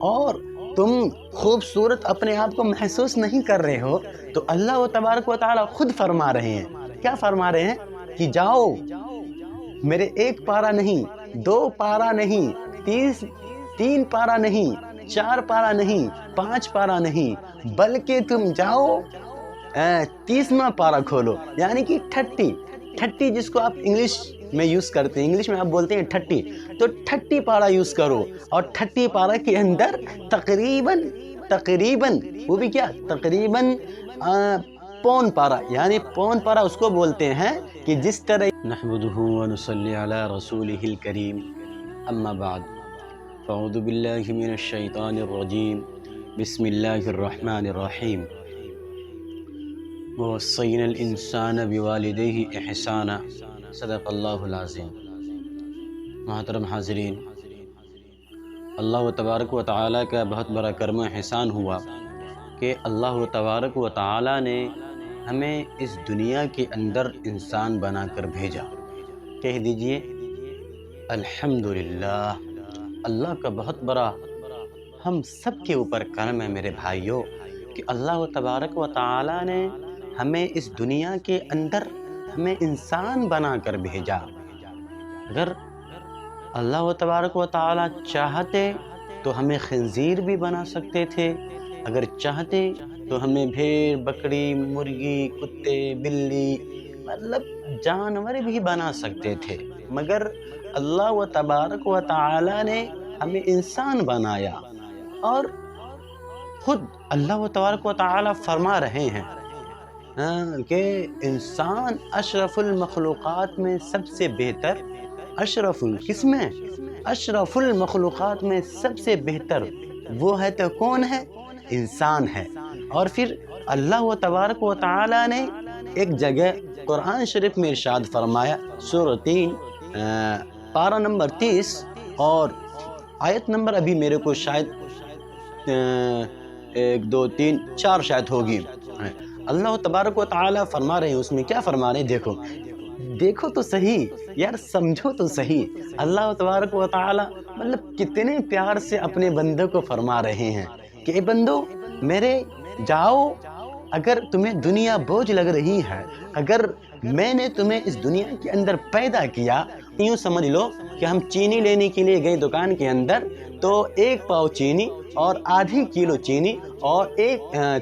اور تم خوبصورت اپنے آپ کو محسوس نہیں کر رہے ہو، تو اللہ تبارک و تعالیٰ خود فرما رہے ہیں، کیا فرما رہے ہیں کہ جاؤ، میرے 1 پارہ نہیں، 2 پارہ نہیں، 3 پارہ نہیں، 4 پارہ نہیں، 5 پارہ نہیں، بلکہ تم جاؤ 30واں پارہ کھولو، یعنی کہ 30 جس کو آپ انگلش میں یوز کرتے ہیں، انگلش میں آپ بولتے ہیں 30، تو 30 پارہ یوز کرو، اور 30 پارہ کے اندر تقریباً وہ بھی کیا، تقریباً پون پارہ، یعنی پون پارہ اس کو بولتے ہیں کہ جس طرح نحمدہ ونصلی علی رسولہ الکریم، اما بعد فاعوذ باللہ من الشیطان الرجیم، بسم اللہ الرحمن الرحیم، ووصینا الانسان بوالدیہ احسانا، صدق اللہ العظیم۔ محترم حاضرین، اللہ تبارک و تعالیٰ کا بہت بڑا کرم و احسان ہوا کہ اللہ تبارک و تعالیٰ نے ہمیں اس دنیا کے اندر انسان بنا کر بھیجا۔ کہہ دیجئے الحمدللہ، اللہ کا بہت بڑا ہم سب کے اوپر کرم ہے میرے بھائیوں، کہ اللہ تبارک و تعالیٰ نے ہمیں اس دنیا کے اندر ہمیں انسان بنا کر بھیجا۔ اگر اللہ تبارک و تعالیٰ چاہتے تو ہمیں خنزیر بھی بنا سکتے تھے، اگر چاہتے تو ہمیں بھیڑ، بکری، مرغی، کتے، بلی، مطلب جانور بھی بنا سکتے تھے، مگر اللہ تبارک و تعالیٰ نے ہمیں انسان بنایا۔ اور خود اللہ تبارک و تعالیٰ فرما رہے ہیں کہ انسان اشرف المخلوقات میں سب سے بہتر، اشرف المخلوقات میں سب سے بہتر وہ ہے تو کون ہے؟ انسان ہے۔ اور پھر اللہ تبارک و تعالیٰ نے ایک جگہ قرآن شریف میں ارشاد فرمایا، سورہ 3 پارہ نمبر 30 اور آیت نمبر ابھی میرے کو شاید 1 2 3 4 شاید ہوگی۔ اللہ تبارک و تعالیٰ فرما رہے ہیں، اس میں کیا فرما رہے ہیں؟ دیکھو تو صحیح یار، سمجھو تو صحیح، اللہ تبارک و تعالیٰ مطلب کتنے پیار سے اپنے بندوں کو فرما رہے ہیں کہ اے بندو میرے، جاؤ، اگر تمہیں دنیا بوجھ لگ رہی ہے، اگر میں نے تمہیں اس دنیا کے اندر پیدا کیا، یوں سمجھ لو کہ ہم چینی لینے کے لیے گئے دکان کے اندر، تو 1 پاؤ چینی اور آدھی کلو چینی اور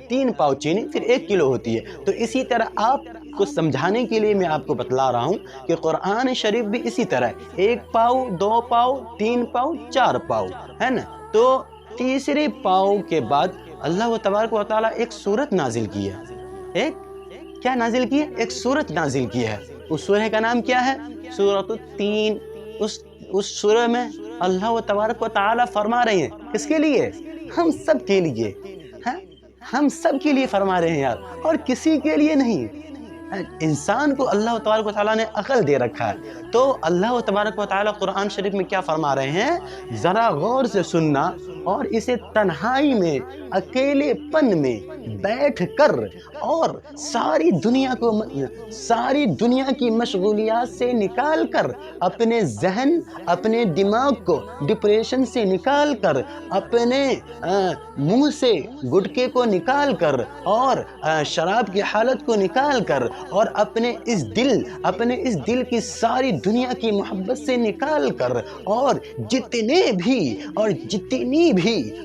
3 پاؤ چینی پھر 1 کلو ہوتی ہے۔ تو اسی طرح آپ کو سمجھانے کے لیے میں آپ کو بتلا رہا ہوں کہ قرآن شریف بھی اسی طرح 1 پاؤ، 2 پاؤ، 3 پاؤ، 4 پاؤ ہے نا۔ تو تیسرے پاؤ کے بعد اللہ تبارک و تعالیٰ ایک سورت نازل کی ہے، کیا نازل کی ہے؟ ایک سورت نازل کی ہے۔ اس سورہ کا نام کیا ہے؟ سورۃ التین۔ اس سورہ میں اللہ تبارک و تعالیٰ فرما رہے ہیں، کس کے لیے؟ ہم سب کے لیے، ہم سب کے لیے فرما رہے ہیں یار، اور کسی کے لیے نہیں۔ انسان کو اللہ تبارک و تعالیٰ نے عقل دے رکھا ہے، تو اللہ تبارک و تعالیٰ قرآن شریف میں کیا فرما رہے ہیں؟ ذرا غور سے سننا، اور اسے تنہائی میں، اکیلے پن میں بیٹھ کر، اور ساری دنیا کی مشغولیات سے نکال کر، اپنے ذہن، اپنے دماغ کو ڈپریشن سے نکال کر، اپنے منہ سے گٹکے کو نکال کر، اور شراب کی حالت کو نکال کر، اور اپنے اس دل کی ساری دنیا کی محبت سے نکال کر، اور جتنی بھی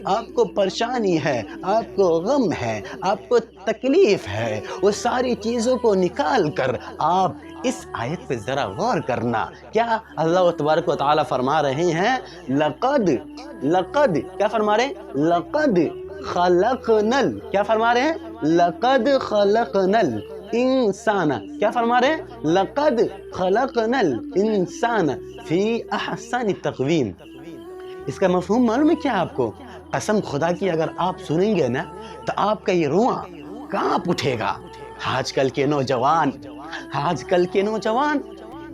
آپ کو پریشانی ہے، آپ کو غم ہے، آپ کو تکلیف ہے، وہ ساری چیزوں کو نکال کر آپ اس آیت پہ ذرا غور کرنا۔ کیا اللہ تبارک و تعالیٰ فرما رہے ہیں؟ لقد کیا فرما رہے ہیں؟ لقد خلقنا، کیا فرما رہے ہیں؟ لقد خلقنا الانسان، کیا فرما رہے ہیں؟ لقد خلقنا الانسان فی احسن تقویم۔ اس کا مفہوم معلوم ہے کیا آپ کو؟ قسم خدا کی اگر آپ سنیں گے نا تو آپ کا یہ رواں کانپ اٹھے گا۔ آج کل کے نوجوان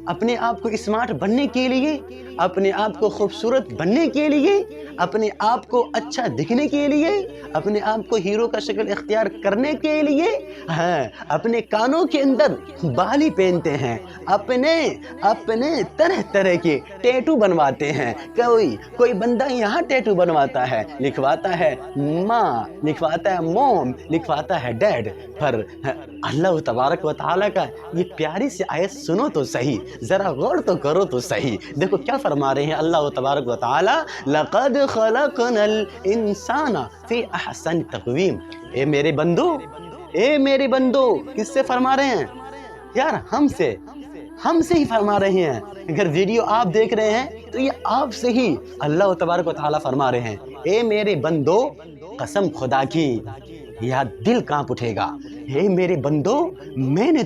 اپنے آپ کو اسمارٹ بننے کے لیے، اپنے آپ کو خوبصورت بننے کے لیے، اپنے آپ کو اچھا دکھنے کے لیے، اپنے آپ کو ہیرو کا شکل اختیار کرنے کے لیے اپنے کانوں کے اندر بالی پہنتے ہیں، اپنے طرح طرح کے ٹیٹو بنواتے ہیں۔ کوئی بندہ یہاں ٹیٹو بنواتا ہے، لکھواتا ہے ماں، لکھواتا ہے موم، لکھواتا ہے ڈیڈ۔ پر اللہ تبارک و تعالیٰ کا یہ پیاری سی آیت سنو تو صحیح، ذرا غور تو کرو تو صحیح۔ دیکھو کیا فرما رہے ہیں اللہ تبارک و تعالیٰ، لَقَدْ خَلَقْنَا الْإِنسَانَ فِي أَحْسَنِ تَقْوِيمٍ۔ اے میرے بندو، کس سے فرما رہے ہیں یار؟ ہم سے ہی فرما رہے ہیں۔ اگر ویڈیو آپ دیکھ رہے ہیں تو یہ آپ سے ہی اللہ تبارک و تعالیٰ فرما رہے ہیں، اے میرے بندو، قسم خدا کی یہ دل کانپ اٹھے گا، اے میرے بندو میں نے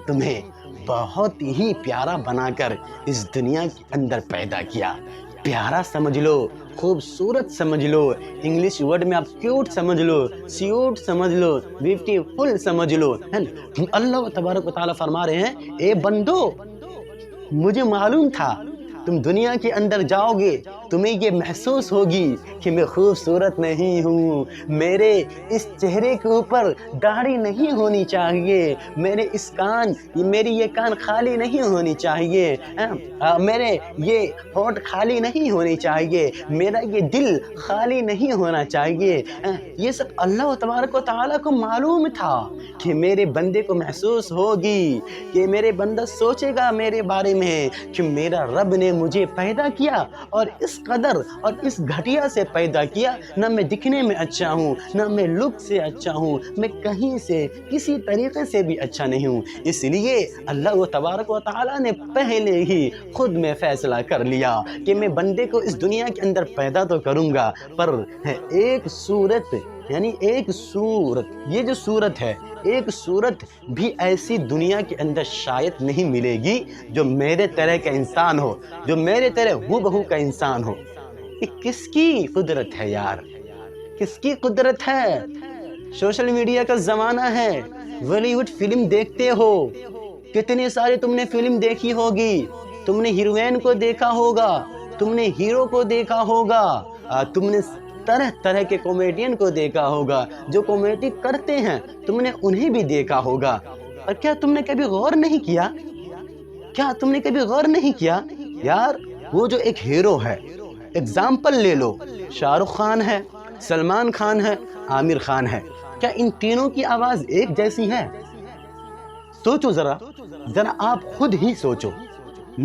تمہیں بہت ہی پیارا بنا کر اس دنیا کے اندر پیدا کیا۔ پیارا سمجھ لو، خوبصورت سمجھ لو، انگلش ورڈ میں آپ کیوٹ سمجھ لو، سیوٹ سمجھ لو، بیوٹیفل سمجھ لو۔ اللہ تبارک و تعالیٰ فرما رہے ہیں، اے بندو مجھے معلوم تھا تم دنیا کے اندر جاؤ گے، تمہیں یہ محسوس ہوگی کہ میں خوبصورت نہیں ہوں، میرے اس چہرے کے اوپر داڑھی نہیں ہونی چاہیے، میری یہ کان خالی نہیں ہونی چاہیے، میرے یہ ہونٹ خالی نہیں ہونی چاہیے، میرا یہ دل خالی نہیں ہونا چاہیے۔ یہ سب اللہ تبارک و تعالیٰ کو معلوم تھا کہ میرے بندے کو محسوس ہوگی، کہ میرے بندہ سوچے گا میرے بارے میں کہ میرا رب نے مجھے پیدا کیا اور اس قدر اور اس گھٹیا سے پیدا کیا، نہ میں دکھنے میں اچھا ہوں، نہ میں لک سے اچھا ہوں، میں کہیں سے کسی طریقے سے بھی اچھا نہیں ہوں۔ اس لیے اللہ تبارک و تعالیٰ نے پہلے ہی خود میں فیصلہ کر لیا کہ میں بندے کو اس دنیا کے اندر پیدا تو کروں گا، پر ایک صورت یہ جو صورت ہے، ایک صورت بھی ایسی دنیا کے اندر شاید نہیں ملے گی جو میرے طرح کا انسان ہو، جو میرے طرح ہو بہو کا انسان ہو۔ یہ کس کی قدرت ہے یار؟ کس کی قدرت ہے؟ سوشل میڈیا کا زمانہ ہے، بالی ووڈ فلم دیکھتے ہو، کتنے سارے تم نے فلم دیکھی ہوگی، تم نے ہیروین کو دیکھا ہوگا، تم نے ہیرو کو دیکھا ہوگا، تم نے طرح طرح کے کامیڈین کو دیکھا ہوگا، جو کامیڈی کرتے ہیں تم نے انہیں بھی دیکھا ہوگا۔ اور کیا تم نے کبھی غور نہیں کیا یار، وہ جو ایک ہیرو ہے، اگزامپل لے لو، شاہ رخ خان ہے، سلمان خان ہے، عامر خان ہے، کیا ان تینوں کی آواز ایک جیسی ہے؟ سوچو ذرا آپ خود ہی سوچو،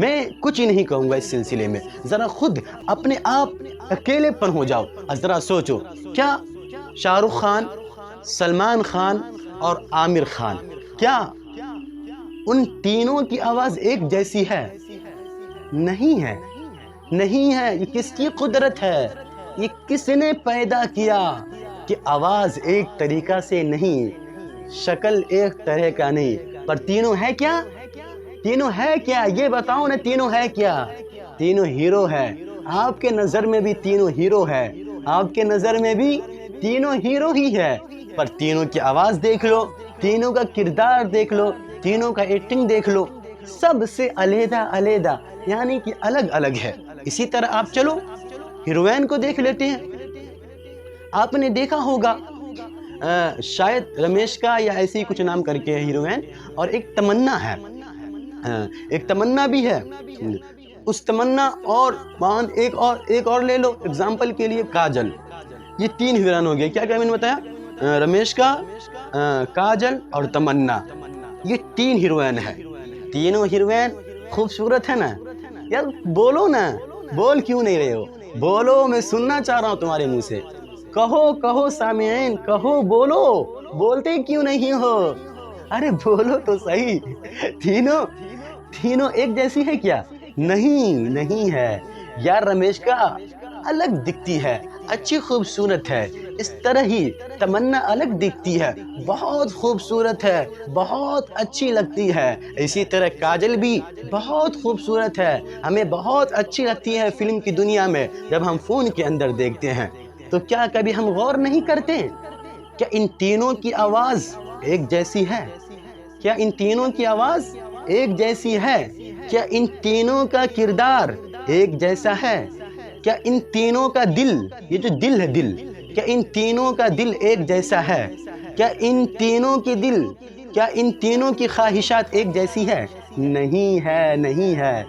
میں کچھ ہی نہیں کہوں گا اس سلسلے میں، ذرا خود اپنے آپ اکیلے پن ہو جاؤ اور ذرا سوچو، کیا شاہ رخ خان، سلمان خان اور عامر خان، کیا ان تینوں کی آواز ایک جیسی ہے؟ نہیں ہے۔ یہ کس کی قدرت ہے؟ یہ کس نے پیدا کیا کہ آواز ایک طریقہ سے نہیں، شکل ایک طرح کا نہیں، پر تینوں ہے کیا؟ یہ بتاؤ نا، تینوں ہے کیا؟ تینوں ہیرو ہے۔ آپ کے نظر میں بھی تینوں ہیرو ہے، آپ کے نظر میں بھی تینوں ہیرو ہی ہے، پر تینوں کی آواز دیکھ لو، تینوں کا کردار دیکھ لو، تینوں کا ایکٹنگ دیکھ لو، سب سے علیحدہ یعنی کہ الگ الگ ہے۔ اسی طرح آپ چلو ہیروین کو دیکھ لیتے ہیں۔ آپ نے دیکھا ہوگا شاید رمیش کا یا ایسے ہی کچھ نام کر کے ہیروین، اور ایک تمنا ہے، ایک تمنا بھی ہے، اس تمنا اور ایک اور لے لو اگزامپل کے لیے، کاجل۔ یہ تین ہیروین ہو گئے، کیا میں نے بتایا؟ رمیش کا، کاجل اور تمنا، یہ تین ہیروین ہے۔ تینوں ہیروین خوبصورت ہے نا یار؟ بولو نا، بول کیوں نہیں رہے ہو؟ بولو، میں سننا چاہ رہا ہوں تمہارے منہ سے، کہو سامعین، کہو، بولو، بولتے کیوں نہیں ہو؟ ارے بولو تو صحیح۔ تینوں ایک جیسی ہے کیا؟ نہیں ہے یار، رمیش کا الگ دکھتی ہے، اچھی خوبصورت ہے، اس طرح ہی تمنا الگ دکھتی ہے، بہت خوبصورت ہے، بہت اچھی لگتی ہے، اسی طرح کاجل بھی بہت خوبصورت ہے، ہمیں بہت اچھی لگتی ہے فلم کی دنیا میں جب ہم فون کے اندر دیکھتے ہیں۔ تو کیا کبھی ہم غور نہیں کرتے کیا ان تینوں کی آواز ایک جیسی ہے؟ کیا ان تینوں کی آواز ایک جیسی ہے؟ کیا ان تینوں کا کردار ایک جیسا ہے؟ کیا ان تینوں کا دل، یہ جو دل ہے دل، کیا ان تینوں کا دل ایک جیسا ہے؟ کیا ان تینوں کے دل، کیا ان تینوں کی خواہشات ایک جیسی ہے؟ نہیں ہے، نہیں ہے۔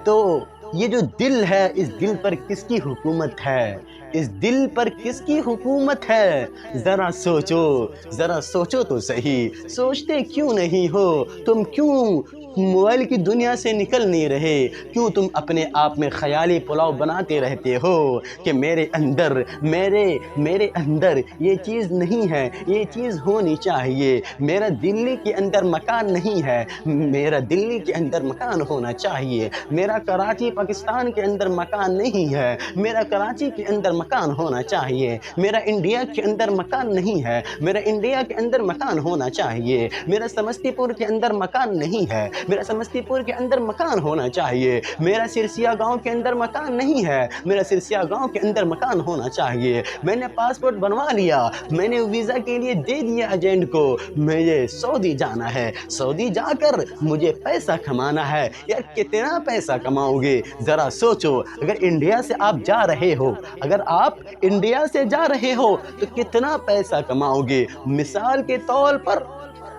تو یہ جو دل ہے، اس دل پر کس کی حکومت ہے؟ اس دل پر کس کی حکومت ہے؟ ذرا سوچو، ذرا سوچو تو صحیح، سوچتے کیوں نہیں ہو؟ تم کیوں موبائل کی دنیا سے نکل نہیں رہے؟ کیوں تم اپنے آپ میں خیالی پلاؤ بناتے رہتے ہو کہ میرے اندر، میرے اندر یہ چیز نہیں ہے، یہ چیز ہونی چاہیے، میرا دلی کے اندر مکان نہیں ہے، میرا دلی کے اندر مکان ہونا چاہیے، میرا کراچی پاکستان کے اندر مکان نہیں ہے، میرا کراچی کے اندر مکان ہونا چاہیے، میرا انڈیا کے اندر مکان نہیں ہے، میرا انڈیا کے اندر مکان ہونا چاہیے، میرا سمستی پور کے اندر مکان نہیں ہے، میرا سمستی پور کے اندر مکان ہونا چاہیے، میرا سرسیا گاؤں کے اندر مکان نہیں ہے، میرا سرسیا گاؤں کے اندر مکان ہونا چاہیے، میں نے پاسپورٹ بنوا لیا، میں نے ویزا کے لیے دے دیا ایجنٹ کو، مجھے سعودی جانا ہے، سعودی جا کر مجھے پیسہ کمانا ہے۔ یار کتنا پیسہ کماؤ گے؟ ذرا سوچو، اگر انڈیا سے آپ جا رہے ہو، اگر آپ انڈیا سے جا رہے ہو تو کتنا پیسہ کماؤ گے؟ مثال کے طور پر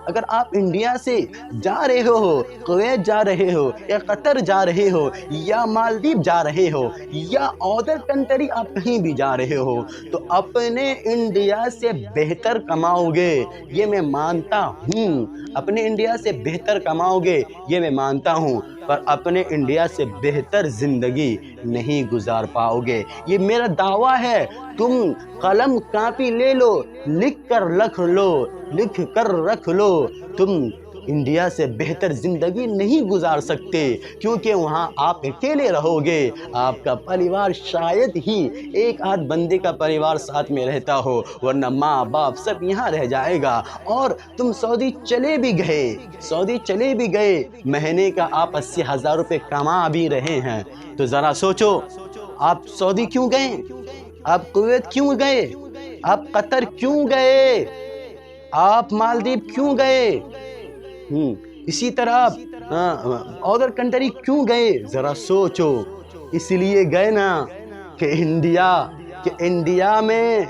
اگر آپ انڈیا سے جا رہے ہو، کویت جا رہے ہو، یا قطر جا رہے ہو، یا مالدیپ جا رہے ہو، یا ادر کنٹری آپ کہیں بھی جا رہے ہو، تو اپنے انڈیا سے بہتر کماؤ گے، یہ میں مانتا ہوں، اپنے انڈیا سے بہتر کماؤ گے یہ میں مانتا ہوں، پر اپنے انڈیا سے بہتر زندگی نہیں گزار پاؤ گے، یہ میرا دعویٰ ہے۔ تم قلم کاپی لے لو، لکھ کر رکھ لو، تم انڈیا سے بہتر زندگی نہیں گزار سکتے، کیونکہ وہاں آپ اکیلے رہو گے، آپ کا پریوار شاید ہی ایک آدھ بندے کا پریوار ساتھ میں رہتا ہو، ورنہ ماں باپ سب یہاں رہ جائے گا، اور تم سعودی چلے بھی گئے، مہینے کا آپ 80,000 روپے کما بھی رہے ہیں، تو ذرا سوچو، آپ سعودی کیوں گئے؟ آپ کویت کیوں گئے؟ آپ قطر کیوں گئے؟ آپ مالدیپ کیوں گئے؟ اسی طرح آپ ادر کنٹری کیوں گئے؟ ذرا سوچو۔ اس لیے گئے نا کہ انڈیا میں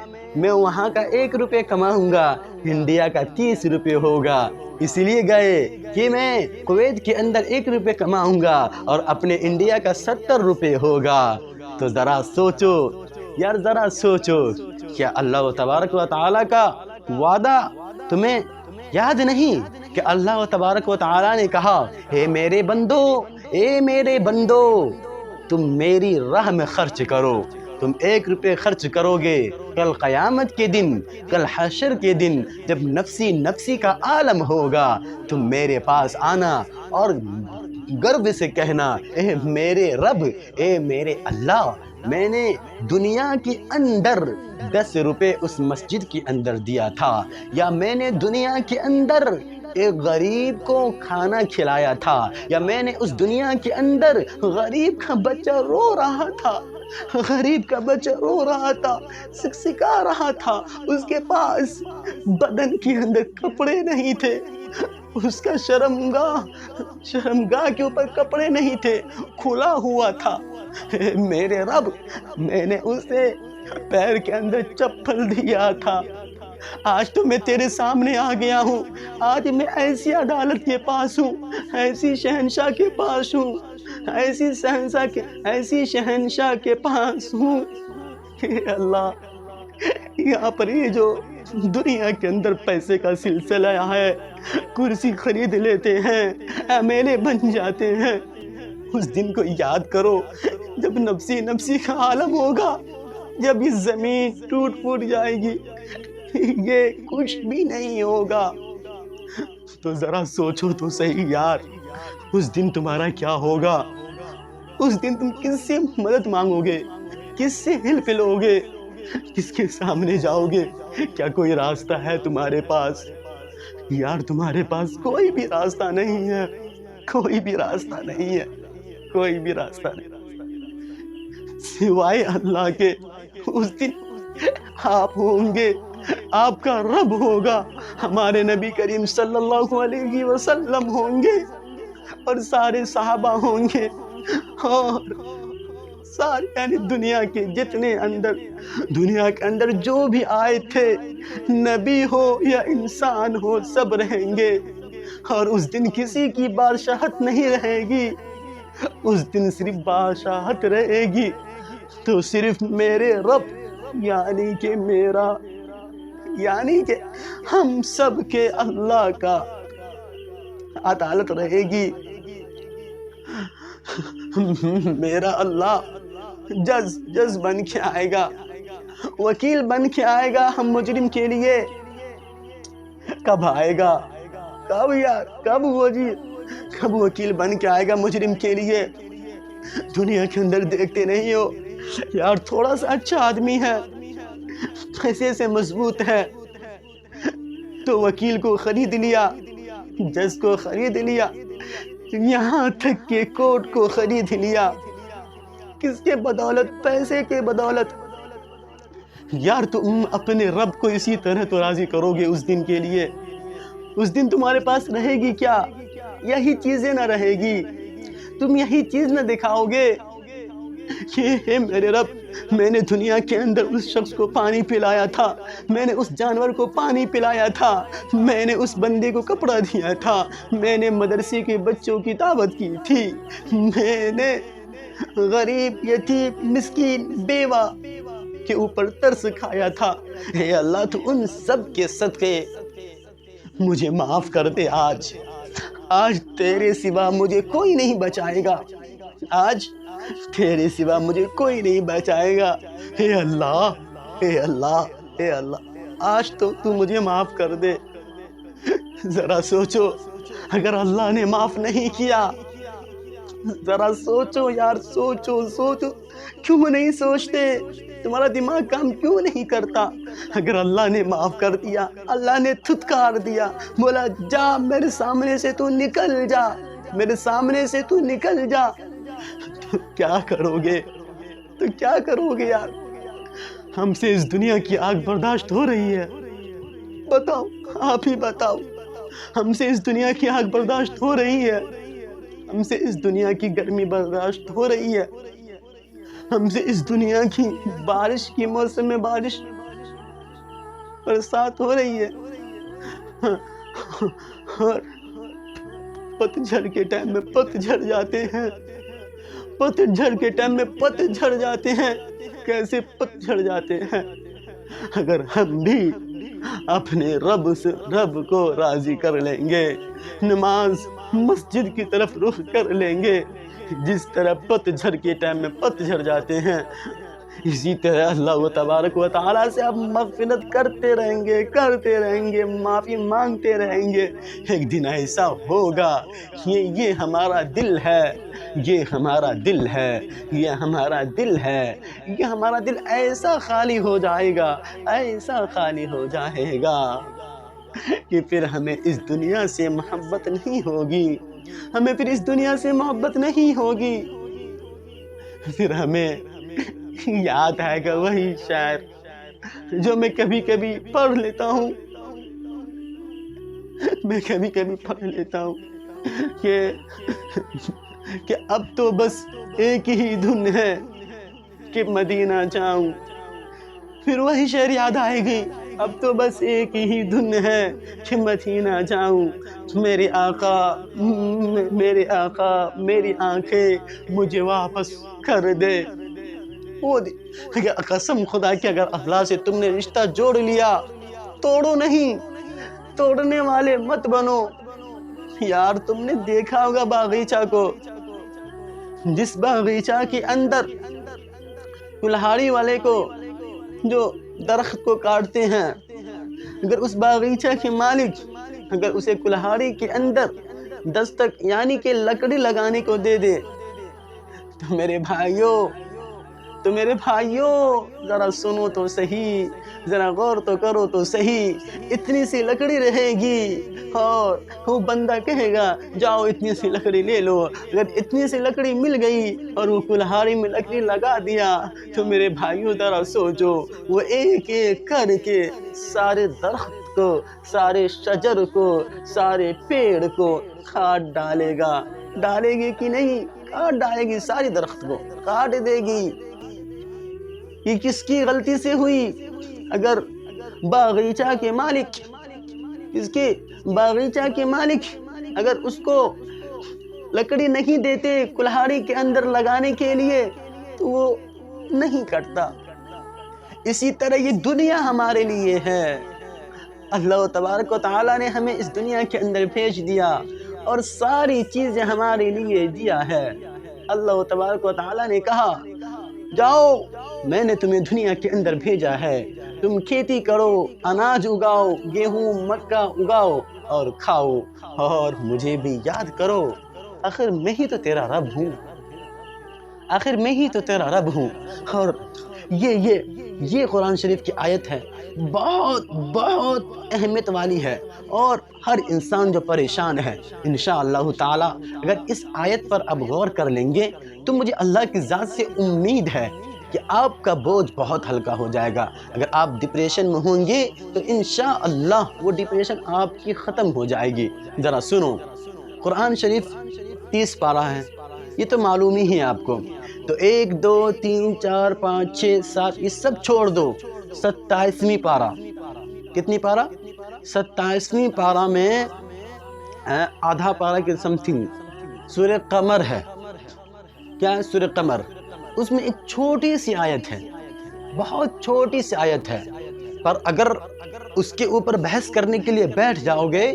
وہاں کا 1 روپے کماؤں گا، انڈیا کا 30 روپے ہوگا، اس لیے گئے کہ میں کویت کے اندر 1 روپے کماؤں گا اور اپنے انڈیا کا 70 روپے ہوگا۔ تو ذرا سوچو یار، ذرا سوچو، کیا اللہ تبارک و تعالیٰ کا وعدہ تمہیں یاد نہیں کہ اللہ تبارک و تعالیٰ نے کہا، اے میرے بندو تم میری راہ میں خرچ کرو، تم 1 روپے خرچ کرو گے، کل قیامت کے دن، کل حشر کے دن جب نفسی کا عالم ہوگا، تم میرے پاس آنا اور گرو سے کہنا، اے میرے رب، اے میرے اللہ، میں نے دنیا کے اندر 10 روپے اس مسجد کے اندر دیا تھا، یا میں نے دنیا کے اندر ایک غریب کو کھانا کھلایا تھا، یا میں نے اس دنیا کے اندر غریب کا بچہ رو رہا تھا، سکسکا رہا تھا، اس کے پاس بدن کے اندر کپڑے نہیں تھے، اس کا شرمگاہ کے اوپر کپڑے نہیں تھے، کھلا ہوا تھا، میرے رب، میں نے اسے پیر کے اندر چپل دیا تھا، آج تو میں تیرے سامنے آ گیا ہوں، آج میں ایسی عدالت کے پاس ہوں، ایسی شہنشاہ کے پاس ہوں، ایسی شہنشاہ کے پاس ہوں کہ اللہ، یہاں پر یہ جو دنیا کے اندر پیسے کا سلسلہ ہے، کرسی خرید لیتے ہیں، ایم ایل اے بن جاتے ہیں، اس دن کو یاد کرو جب نفسی کا عالم ہوگا، جب یہ زمین ٹوٹ پھوٹ جائے گی، یہ کچھ بھی نہیں ہوگا۔ تو ذرا سوچو تو صحیح یار، اس دن تمہارا کیا ہوگا؟ اس دن تم کس سے مدد مانگو گے؟ کس سے ہیلپ لو گے؟ کس کے سامنے جاؤ گے؟ کیا کوئی راستہ ہے تمہارے پاس؟ یار تمہارے پاس کوئی بھی راستہ نہیں ہے، کوئی بھی راستہ نہیں ہے، کوئی بھی راستہ نہیں سوائے اللہ کے۔ اس دن آپ ہوں گے، آپ کا رب ہوگا، ہمارے نبی کریم صلی اللہ علیہ وسلم ہوں گے، اور سارے صحابہ ہوں گے، اور سارے یعنی دنیا کے جتنے دنیا کے اندر جو بھی آئے تھے، نبی ہو یا انسان ہو، سب رہیں گے، اور اس دن کسی کی بادشاہت نہیں رہے گی، اس دن صرف بادشاہت رہے گی تو صرف میرے رب یعنی کہ میرا، یعنی کہ ہم سب کے اللہ کا عدالت رہے گی۔ میرا اللہ جج بن کے آئے گا، وکیل بن کے آئے گا ہم مجرم کے لیے۔ کب آئے گا؟ کب یار؟ کب وہ جی کب وکیل بن کے آئے گا مجرم کے لیے؟ دنیا کے اندر دیکھتے نہیں ہو یار، تھوڑا سا اچھا آدمی ہے، پیسے سے مضبوط ہے تو وکیل کو خرید لیا، جج کو خرید لیا، یہاں تک کہ کورٹ کو خرید لیا۔ کس کے بدولت؟ پیسے کے بدولت۔ یار تم اپنے رب کو اسی طرح تو راضی کرو گے اس دن کے لیے؟ اس دن تمہارے پاس رہے گی کیا؟ یہی چیزیں نہ رہے گی، تم یہی چیز نہ دکھاؤ گے کہ اے میرے رب، میں نے دنیا کے اندر اس شخص کو پانی پلایا تھا، میں نے اس جانور کو پانی پلایا تھا، میں نے اس بندے کو کپڑا دیا تھا، میں نے مدرسے کے بچوں کی دعوت کی تھی، میں نے غریب، یتیم، مسکین، بیوہ کے اوپر ترس کھایا تھا۔ اے اللہ تو ان سب کے صدقے مجھے معاف کر دے۔ آج تیرے سوا مجھے کوئی نہیں بچائے گا، آج تیرے سوا مجھے کوئی نہیں بچائے گا۔ اے اللہ، اے اللہ، اے اللہ، آج تو مجھے معاف کر دے۔ ذرا سوچو، اگر اللہ نے معاف نہیں کیا، ذرا سوچو یار، سوچو کیوں نہیں سوچتے؟ تمہارا دماغ کام کیوں نہیں کرتا؟ اگر اللہ نے معاف کر دیا، اللہ نے تھتکار دیا، بولا جا میرے سامنے سے تو نکل جا، میرے سامنے سے تو نکل جا، تو کیا کرو گے؟ تو کیا کرو گے یار؟ ہم سے اس دنیا کی آگ برداشت ہو رہی ہے؟ بتاؤ، آپ ہی بتاؤ، ہم سے اس دنیا کی آگ برداشت ہو رہی ہے؟ ہم سے اس دنیا کی گرمی برداشت ہو رہی ہے؟ ہم سے اس دنیا کی بارش کی موسم میں بارش، برسات ہو رہی ہے؟ اور پت جھڑ کے ٹائم میں پت جھڑ جاتے ہیں، پت جھڑ کے ٹائم میں پت جھڑ جاتے ہیں۔ کیسے پت جھڑ جاتے ہیں؟ اگر ہم بھی اپنے رب کو راضی کر لیں گے، نماز مسجد کی طرف رخ کر لیں گے، جس طرح پت جھڑ کے ٹائم میں پت جھڑ جاتے ہیں، اسی طرح اللہ تبارک و تعالیٰ سے آپ مغفرت کرتے رہیں گے، معافی مانگتے رہیں گے۔ ایک دن ایسا ہوگا، یہ ہمارا دل ہے، یہ ہمارا دل ہے، یہ ہمارا دل ہے، یہ ہمارا دل ایسا خالی ہو جائے گا، ایسا خالی ہو جائے گا کہ پھر ہمیں اس دنیا سے محبت نہیں ہوگی، ہمیں پھر اس دنیا سے محبت نہیں ہوگی۔ پھر ہمیں یاد آئے گا وہی شعر جو میں کبھی کبھی پڑھ لیتا ہوں، کہ اب تو بس ایک ہی دھن ہے کہ مدینہ جاؤں۔ پھر وہی شعر یاد آئے گی، اب تو بس ایک ہی دھن ہے کہ مدینہ جاؤں، میرے آقا میری آنکھیں مجھے واپس کر دے۔ قسم خدا کی اگر اللہ سے تم نے رشتہ جوڑ لیا، توڑو نہیں، توڑنے والے مت بنو۔ یار تم نے دیکھا ہوگا باغیچہ کو، جس باغیچہ کے اندر کلہاڑی والے کو جو درخت کو کاٹتے ہیں، اگر اس باغیچہ کے مالک اگر اسے کلہاڑی کے اندر دستک یعنی کہ لکڑی لگانے کو دے دے تو میرے بھائیوں ذرا سنو تو صحیح، ذرا غور تو کرو تو صحیح، اتنی سی لکڑی رہے گی اور وہ بندہ کہے گا جاؤ اتنی سی لکڑی لے لو۔ اگر اتنی سی لکڑی مل گئی اور وہ کلہاڑی میں لکڑی لگا دیا تو میرے بھائیوں ذرا سوچو، وہ ایک ایک کر کے سارے درخت کو، سارے شجر کو، سارے پیڑ کو کاٹ ڈالے گا، ڈالے گی کہ نہیں؟ کاٹ ڈالے گی، ساری درخت کو کاٹ دے گی۔ یہ کس کی غلطی سے ہوئی؟ اگر باغیچہ کے مالک، اس کے باغیچہ کے مالک اگر اس کو لکڑی نہیں دیتے کلہاڑی کے اندر لگانے کے لیے تو وہ نہیں کٹتا۔ اسی طرح یہ دنیا ہمارے لیے ہے۔ اللہ تبارک و تعالیٰ نے ہمیں اس دنیا کے اندر بھیج دیا اور ساری چیزیں ہمارے لیے دیا ہے۔ اللہ تبارک و تعالیٰ نے کہا جاؤ، میں نے تمہیں دنیا کے اندر بھیجا ہے، تم کھیتی کرو، اناج اگاؤ، گیہوں مکہ اگاؤ اور کھاؤ، اور مجھے بھی یاد کرو، آخر میں ہی تو تیرا رب ہوں، آخر میں ہی تو تیرا رب ہوں۔ اور یہ قرآن شریف کی آیت ہے، بہت بہت اہمیت والی ہے، اور ہر انسان جو پریشان ہے انشاءاللہ تعالی اگر اس آیت پر اب غور کر لیں گے تو مجھے اللہ کی ذات سے امید ہے کہ آپ کا بوجھ بہت ہلکا ہو جائے گا۔ اگر آپ ڈپریشن میں ہوں گے تو انشاءاللہ وہ ڈپریشن آپ کی ختم ہو جائے گی۔ ذرا سنو، قرآن شریف 30 پارہ ہے، یہ تو معلوم ہی ہے آپ کو، تو 1 2 3 4 5 6 7 یہ سب چھوڑ دو، 27ویں پارہ، کتنی پارہ؟ 27ویں پارہ میں آدھا پارہ کے سم تھنگ سورہ قمر ہے۔ کیا ہے سورہ قمر؟ اس میں ایک چھوٹی سی آیت ہے، بہت چھوٹی سی آیت ہے، پر اگر اس کے اوپر بحث کرنے کے لیے بیٹھ جاؤ گے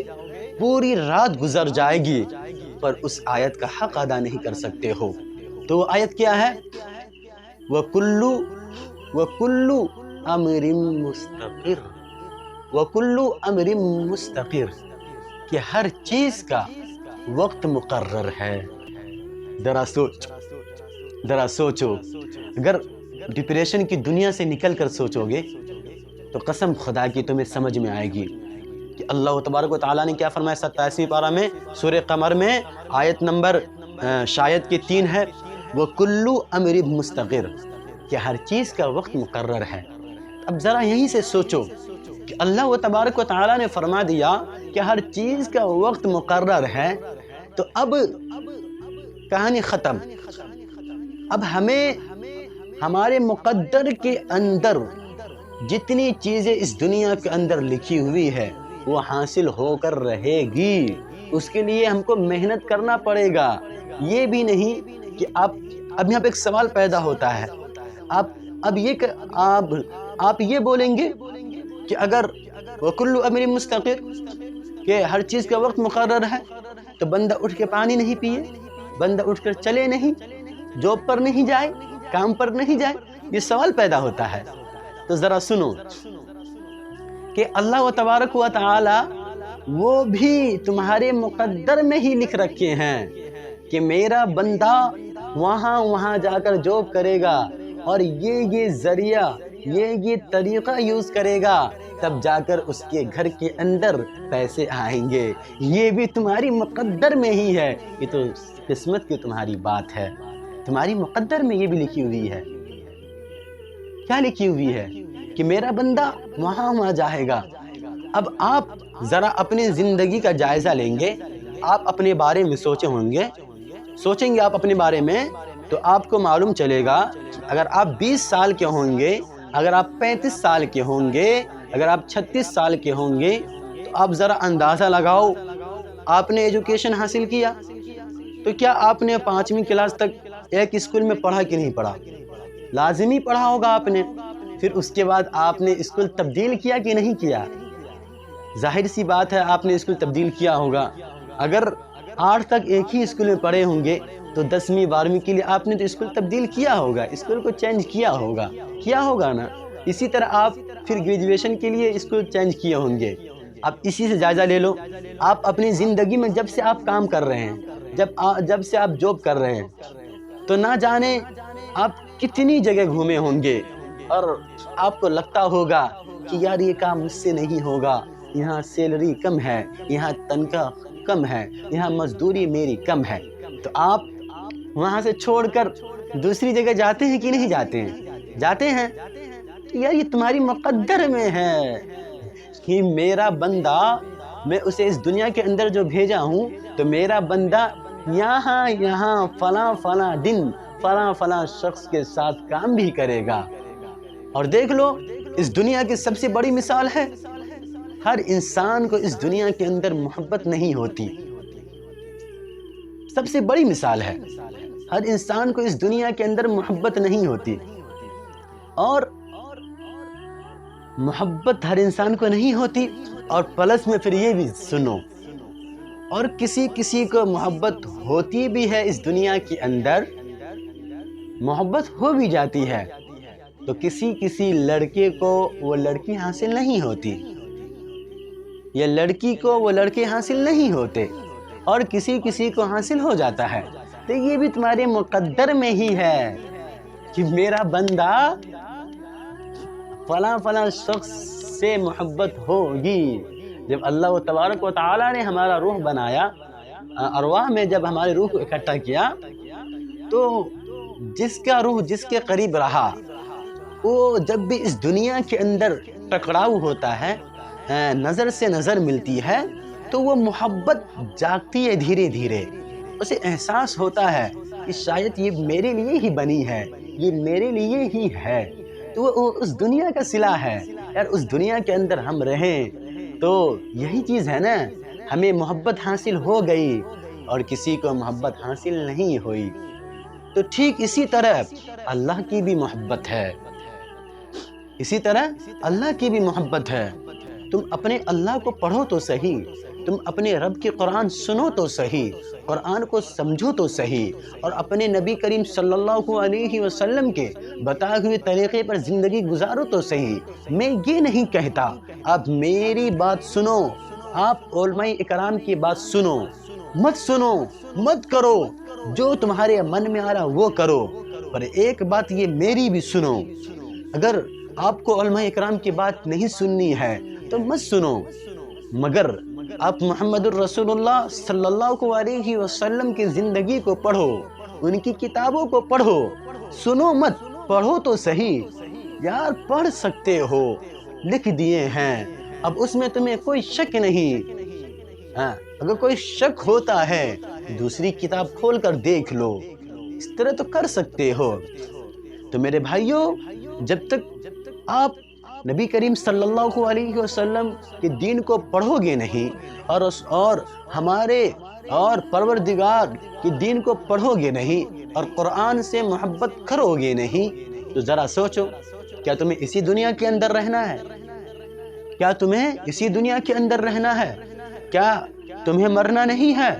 پوری رات گزر جائے گی، پر اس آیت کا حق ادا نہیں کر سکتے ہو۔ تو وہ آیت کیا ہے؟ وَكُلُّ أَمْرٍ مُسْتَقِرٍ، وَكُلُّ أَمْرٍ مُسْتَقِرٍ، کہ ہر چیز کا وقت مقرر ہے۔ ذرا سوچو، اگر ڈپریشن کی دنیا سے نکل کر سوچو گے تو قسم خدا کی تمہیں سمجھ میں آئے گی کہ اللہ تبارک و تعالیٰ نے کیا فرمایا 27ویں پارہ میں سورہ قمر میں، آیت نمبر شاید کہ 3 ہے، وَكُلُّ أَمْرٍ مُسْتَقِرٍ، کہ ہر چیز کا وقت مقرر ہے۔ اب ذرا یہیں سے سوچو کہ اللہ تبارک و تعالیٰ نے فرما دیا کہ ہر چیز کا وقت مقرر ہے، تو اب کہانی ختم۔ اب ہمیں ہمارے مقدر کے اندر جتنی چیزیں اس دنیا کے اندر لکھی ہوئی ہے وہ حاصل ہو کر رہے گی، اس کے لیے ہم کو محنت کرنا پڑے گا۔ یہ بھی نہیں کہ اب یہاں پہ ایک سوال پیدا ہوتا ہے، آپ یہ بولیں گے کہ اگر وَكُلُّ أَمْرٍ مُسْتَقِرٍ کہ ہر چیز کا وقت مقرر ہے تو بندہ اٹھ کے پانی نہیں پیے، بندہ اٹھ کر چلے نہیں، جاب پر نہیں جائے، کام پر نہیں جائے، یہ سوال پیدا ہوتا ہے۔ تو ذرا سنو کہ اللہ تبارک و تعالی وہ بھی تمہارے مقدر میں ہی لکھ رکھے ہیں کہ میرا بندہ وہاں جا کر جاب کرے گا اور یہ ذریعہ یہ طریقہ یوز کرے گا، تب جا کر اس کے گھر کے اندر پیسے آئیں گے۔ یہ بھی تمہاری مقدر میں ہی ہے، یہ تو قسمت کی تمہاری بات ہے، تمہاری مقدر میں یہ بھی لکھی ہوئی ہے۔ کیا لکھی ہوئی ہے؟ کہ میرا بندہ وہاں جائے گا۔ اب آپ ذرا اپنی زندگی کا جائزہ لیں گے، آپ اپنے بارے میں سوچیں گے آپ اپنے بارے میں، تو آپ کو معلوم چلے گا اگر آپ 20 سال کے ہوں گے، اگر آپ 35 سال کے ہوں گے، اگر آپ 36 سال کے ہوں گے، تو آپ ذرا اندازہ لگاؤ، آپ نے ایجوکیشن حاصل کیا تو کیا آپ نے 5ویں کلاس تک ایک اسکول میں پڑھا کہ نہیں پڑھا؟ لازمی پڑھا ہوگا آپ نے۔ پھر اس کے بعد آپ نے اسکول تبدیل کیا کہ نہیں کیا؟ ظاہر سی بات ہے آپ نے اسکول تبدیل کیا ہوگا۔ اگر 8 تک ایک ہی اسکول میں پڑھے ہوں گے تو 10ویں 12ویں کے لیے آپ نے تو اسکول تبدیل کیا ہوگا، اسکول کو چینج کیا ہوگا نا۔ اسی طرح آپ پھر گریجویشن کے لیے اسکول چینج کیے ہوں گے۔ اب اسی سے جائزہ لے لو، آپ اپنی زندگی میں جب سے آپ کام کر رہے ہیں، جب سے آپ جاب کر رہے ہیں، تو نہ جانے آپ کتنی جگہ گھومے ہوں گے، اور آپ کو لگتا ہوگا کہ یار یہ کام مجھ سے نہیں ہوگا، یہاں سیلری کم ہے، یہاں تنخواہ کم ہے، یہاں مزدوری میری کم ہے، تو آپ وہاں سے چھوڑ کر دوسری جگہ جاتے ہیں کہ نہیں جاتے ہیں؟ یار یہ تمہاری مقدر میں ہے کہ میرا بندہ، میں اسے اس دنیا کے اندر جو بھیجا ہوں، تو میرا بندہ یہاں یہاں فلاں فلاں دن فلاں فلاں شخص کے ساتھ کام بھی کرے گا۔ اور دیکھ لو اس دنیا کی سب سے بڑی مثال ہے، ہر انسان کو اس دنیا کے اندر محبت نہیں ہوتی، سب سے بڑی مثال ہے، ہر انسان کو اس دنیا کے اندر محبت نہیں ہوتی، اور محبت ہر انسان کو نہیں ہوتی، اور پلس میں پھر یہ بھی سنو، اور کسی کسی کو محبت ہوتی بھی ہے اس دنیا کے اندر، محبت ہو بھی جاتی ہے، تو کسی کسی لڑکے کو وہ لڑکی حاصل نہیں ہوتی، یا لڑکی کو وہ لڑکے حاصل نہیں ہوتے، اور کسی کسی کو حاصل ہو جاتا ہے۔ تو یہ بھی تمہارے مقدر میں ہی ہے کہ میرا بندہ فلاں فلاں شخص سے محبت ہوگی۔ جب اللہ تبارک و تعالی نے ہمارا روح بنایا، ارواح میں جب ہماری روح کو اکٹھا کیا، تو جس کا روح جس کے قریب رہا، وہ جب بھی اس دنیا کے اندر ٹکراؤ ہوتا ہے، نظر سے نظر ملتی ہے، تو وہ محبت جاگتی ہے دھیرے دھیرے، اسے احساس ہوتا ہے کہ شاید یہ میرے لیے ہی بنی ہے، یہ میرے لیے ہی ہے، تو وہ اس دنیا کا صلہ ہے۔ یار اس دنیا کے اندر ہم رہیں تو یہی چیز ہے نا، ہمیں محبت حاصل ہو گئی اور کسی کو محبت حاصل نہیں ہوئی، تو ٹھیک اسی طرح اللہ کی بھی محبت ہے، اسی طرح اللہ کی بھی محبت ہے۔ تم اپنے اللہ کو پڑھو تو صحیح، تم اپنے رب کی قرآن سنو تو صحیح، قرآن کو سمجھو تو صحیح، اور اپنے نبی کریم صلی اللہ علیہ وسلم کے بتائے ہوئے طریقے پر زندگی گزارو تو صحیح۔ میں یہ نہیں کہتا آپ میری بات سنو، آپ علماء اکرام کی بات سنو، مت کرو جو تمہارے من میں آ رہا وہ کرو، پر ایک بات یہ میری بھی سنو، اگر آپ کو علماء اکرام کی بات نہیں سننی ہے تو مت سنو، مگر آپ محمد الرسول اللہ صلی اللہ علیہ وسلم کی زندگی کو پڑھو، ان کی کتابوں کو پڑھو، سنو مت، پڑھو تو صحیح۔ یار پڑھ سکتے ہو، لکھ دیے ہیں، اب اس میں تمہیں کوئی شک نہیں، اگر کوئی شک ہوتا ہے دوسری کتاب کھول کر دیکھ لو، اس طرح تو کر سکتے ہو۔ تو میرے بھائیوں، جب تک آپ نبی کریم صلی اللہ علیہ وسلم کے دین کو پڑھو گے نہیں، اور ہمارے اور پروردگار کے دین کو پڑھو گے نہیں، اور قرآن سے محبت کرو گے نہیں، تو ذرا سوچو، کیا تمہیں اسی دنیا کے اندر رہنا ہے؟ کیا تمہیں اسی دنیا کے اندر رہنا ہے؟ کیا تمہیں مرنا نہیں ہے؟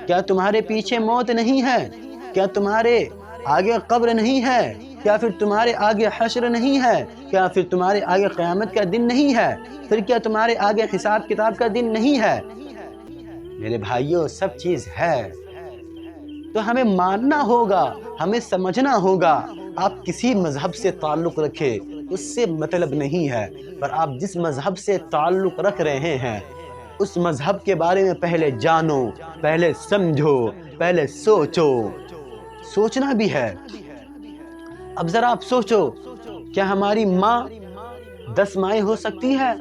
کیا تمہارے پیچھے موت نہیں ہے؟ کیا تمہارے آگے قبر نہیں ہے؟ کیا پھر تمہارے آگے حشر نہیں ہے؟ کیا پھر تمہارے آگے قیامت کا دن نہیں ہے؟ پھر کیا تمہارے آگے حساب کتاب کا دن نہیں ہے؟ میرے بھائیوں، سب چیز ہے، تو ہمیں ماننا ہوگا، ہمیں سمجھنا ہوگا۔ آپ کسی مذہب سے تعلق رکھے، اس سے مطلب نہیں ہے، پر آپ جس مذہب سے تعلق رکھ رہے ہیں اس مذہب کے بارے میں پہلے جانو، پہلے سمجھو، پہلے سوچو، سوچنا بھی ہے۔ اب ذرا آپ سوچو، کیا ہماری ماں 10 مائیں ہو سکتی ہے؟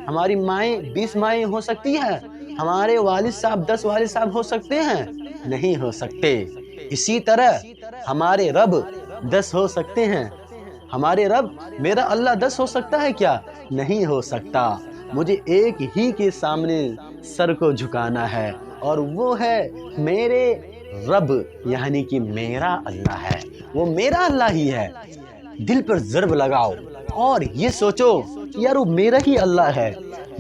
ہماری مائیں 20 مائیں ہو سکتی ہے؟ ہمارے والد صاحب 10 والد صاحب ہو سکتے ہیں؟ نہیں ہو سکتے۔ اسی طرح ہمارے رب 10 ہو سکتے ہیں؟ ہمارے رب میرا اللہ 10 ہو سکتا ہے کیا؟ نہیں ہو سکتا۔ مجھے ایک ہی کے سامنے سر کو جھکانا ہے، اور وہ ہے میرے رب، یعنی کہ میرا اللہ ہے، وہ میرا اللہ ہی ہے۔ دل پر ضرب لگاؤ اور یہ سوچو یار وہ میرا ہی اللہ ہے،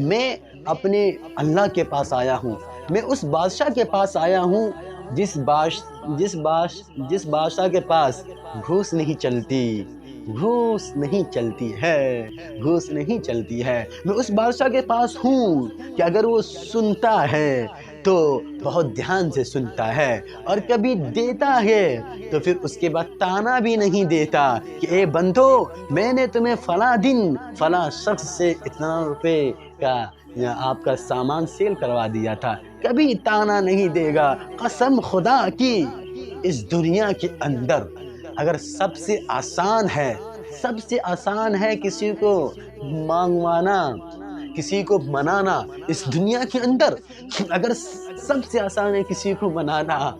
میں اپنے اللہ کے پاس آیا ہوں، میں اس بادشاہ کے پاس آیا ہوں جس بادشاہ کے پاس گھوس نہیں چلتی، گھوس نہیں چلتی ہے۔ میں اس بادشاہ کے پاس ہوں کہ اگر وہ سنتا ہے تو بہت دھیان سے سنتا ہے، اور کبھی دیتا ہے تو پھر اس کے بعد تانا بھی نہیں دیتا کہ اے بندو میں نے تمہیں فلاں دن فلاں شخص سے اتنا روپے کا آپ کا سامان سیل کروا دیا تھا، کبھی تانا نہیں دے گا۔ قسم خدا کی اس دنیا کے اندر اگر سب سے آسان ہے کسی کو مانگوانا، کسی کو منانا، اس دنیا کے اندر اگر سب سے آسان ہے کسی کو منانا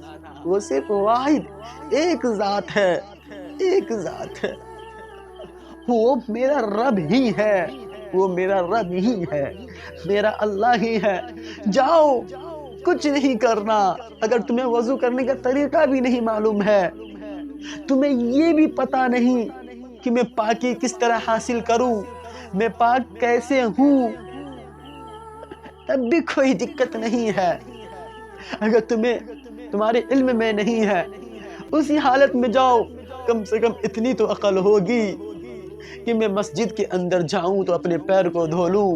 وہ صرف واحد ایک ذات ہے، ایک ذات ہے، وہ میرا رب ہی ہے، وہ میرا رب ہی ہے، میرا اللہ ہی ہے۔ جاؤ، کچھ نہیں کرنا۔ اگر تمہیں وضو کرنے کا طریقہ بھی نہیں معلوم ہے، تمہیں یہ بھی پتا نہیں کہ میں پاکی کس طرح حاصل کروں، میں پاک کیسے ہوں، تب بھی کوئی دقت نہیں ہے۔ اگر تمہارے علم میں نہیں ہے، اسی حالت میں جاؤ، کم سے کم اتنی تو عقل ہوگی کہ میں مسجد کے اندر جاؤں تو اپنے پیر کو دھو لوں،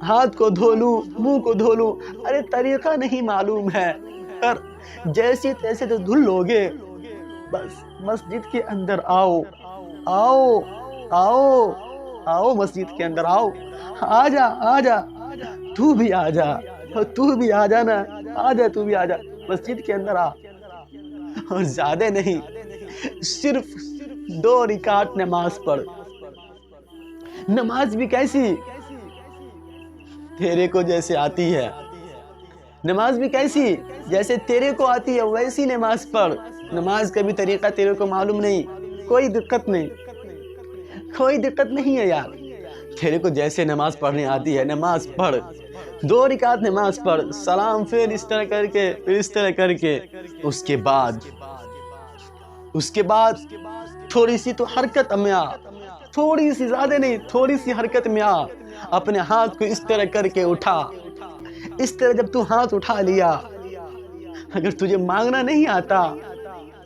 ہاتھ کو دھو لوں، منہ کو دھو لوں۔ ارے طریقہ نہیں معلوم ہے، پر جیسے تیسے تو دھل لوگے۔ بس مسجد کے اندر آؤ، آؤ، آؤ، آؤ، مسجد کے اندر آؤ، آجا، آجا، تو بھی آجا، تو بھی آجا نا، آجا، تو بھی آجا، مسجد کے اندر آ۔ اور زیادہ نہیں، صرف 2 رکعت نماز پڑھ۔ نماز بھی کیسی؟ تیرے کو جیسے آتی ہے، نماز بھی کیسی؟ جیسے تیرے کو آتی ہے ویسی نماز پڑھ۔ نماز کا بھی طریقہ تیرے کو معلوم نہیں، کوئی دقت نہیں، کوئی دقت نہیں ہے یار۔ تیرے کو جیسے نماز پڑھنے آتی ہے نماز پڑھ، 2 رکعت نماز پڑھ، سلام پھر اس طرح کر کے، پھر اس طرح کر کے، اس کے بعد تھوڑی سی تو حرکت میں آ، تھوڑی سی، زیادہ نہیں، تھوڑی سی حرکت میں آ۔ اپنے ہاتھ کو اس طرح کر کے اٹھا، اس طرح جب تو ہاتھ اٹھا لیا، اگر تجھے مانگنا نہیں آتا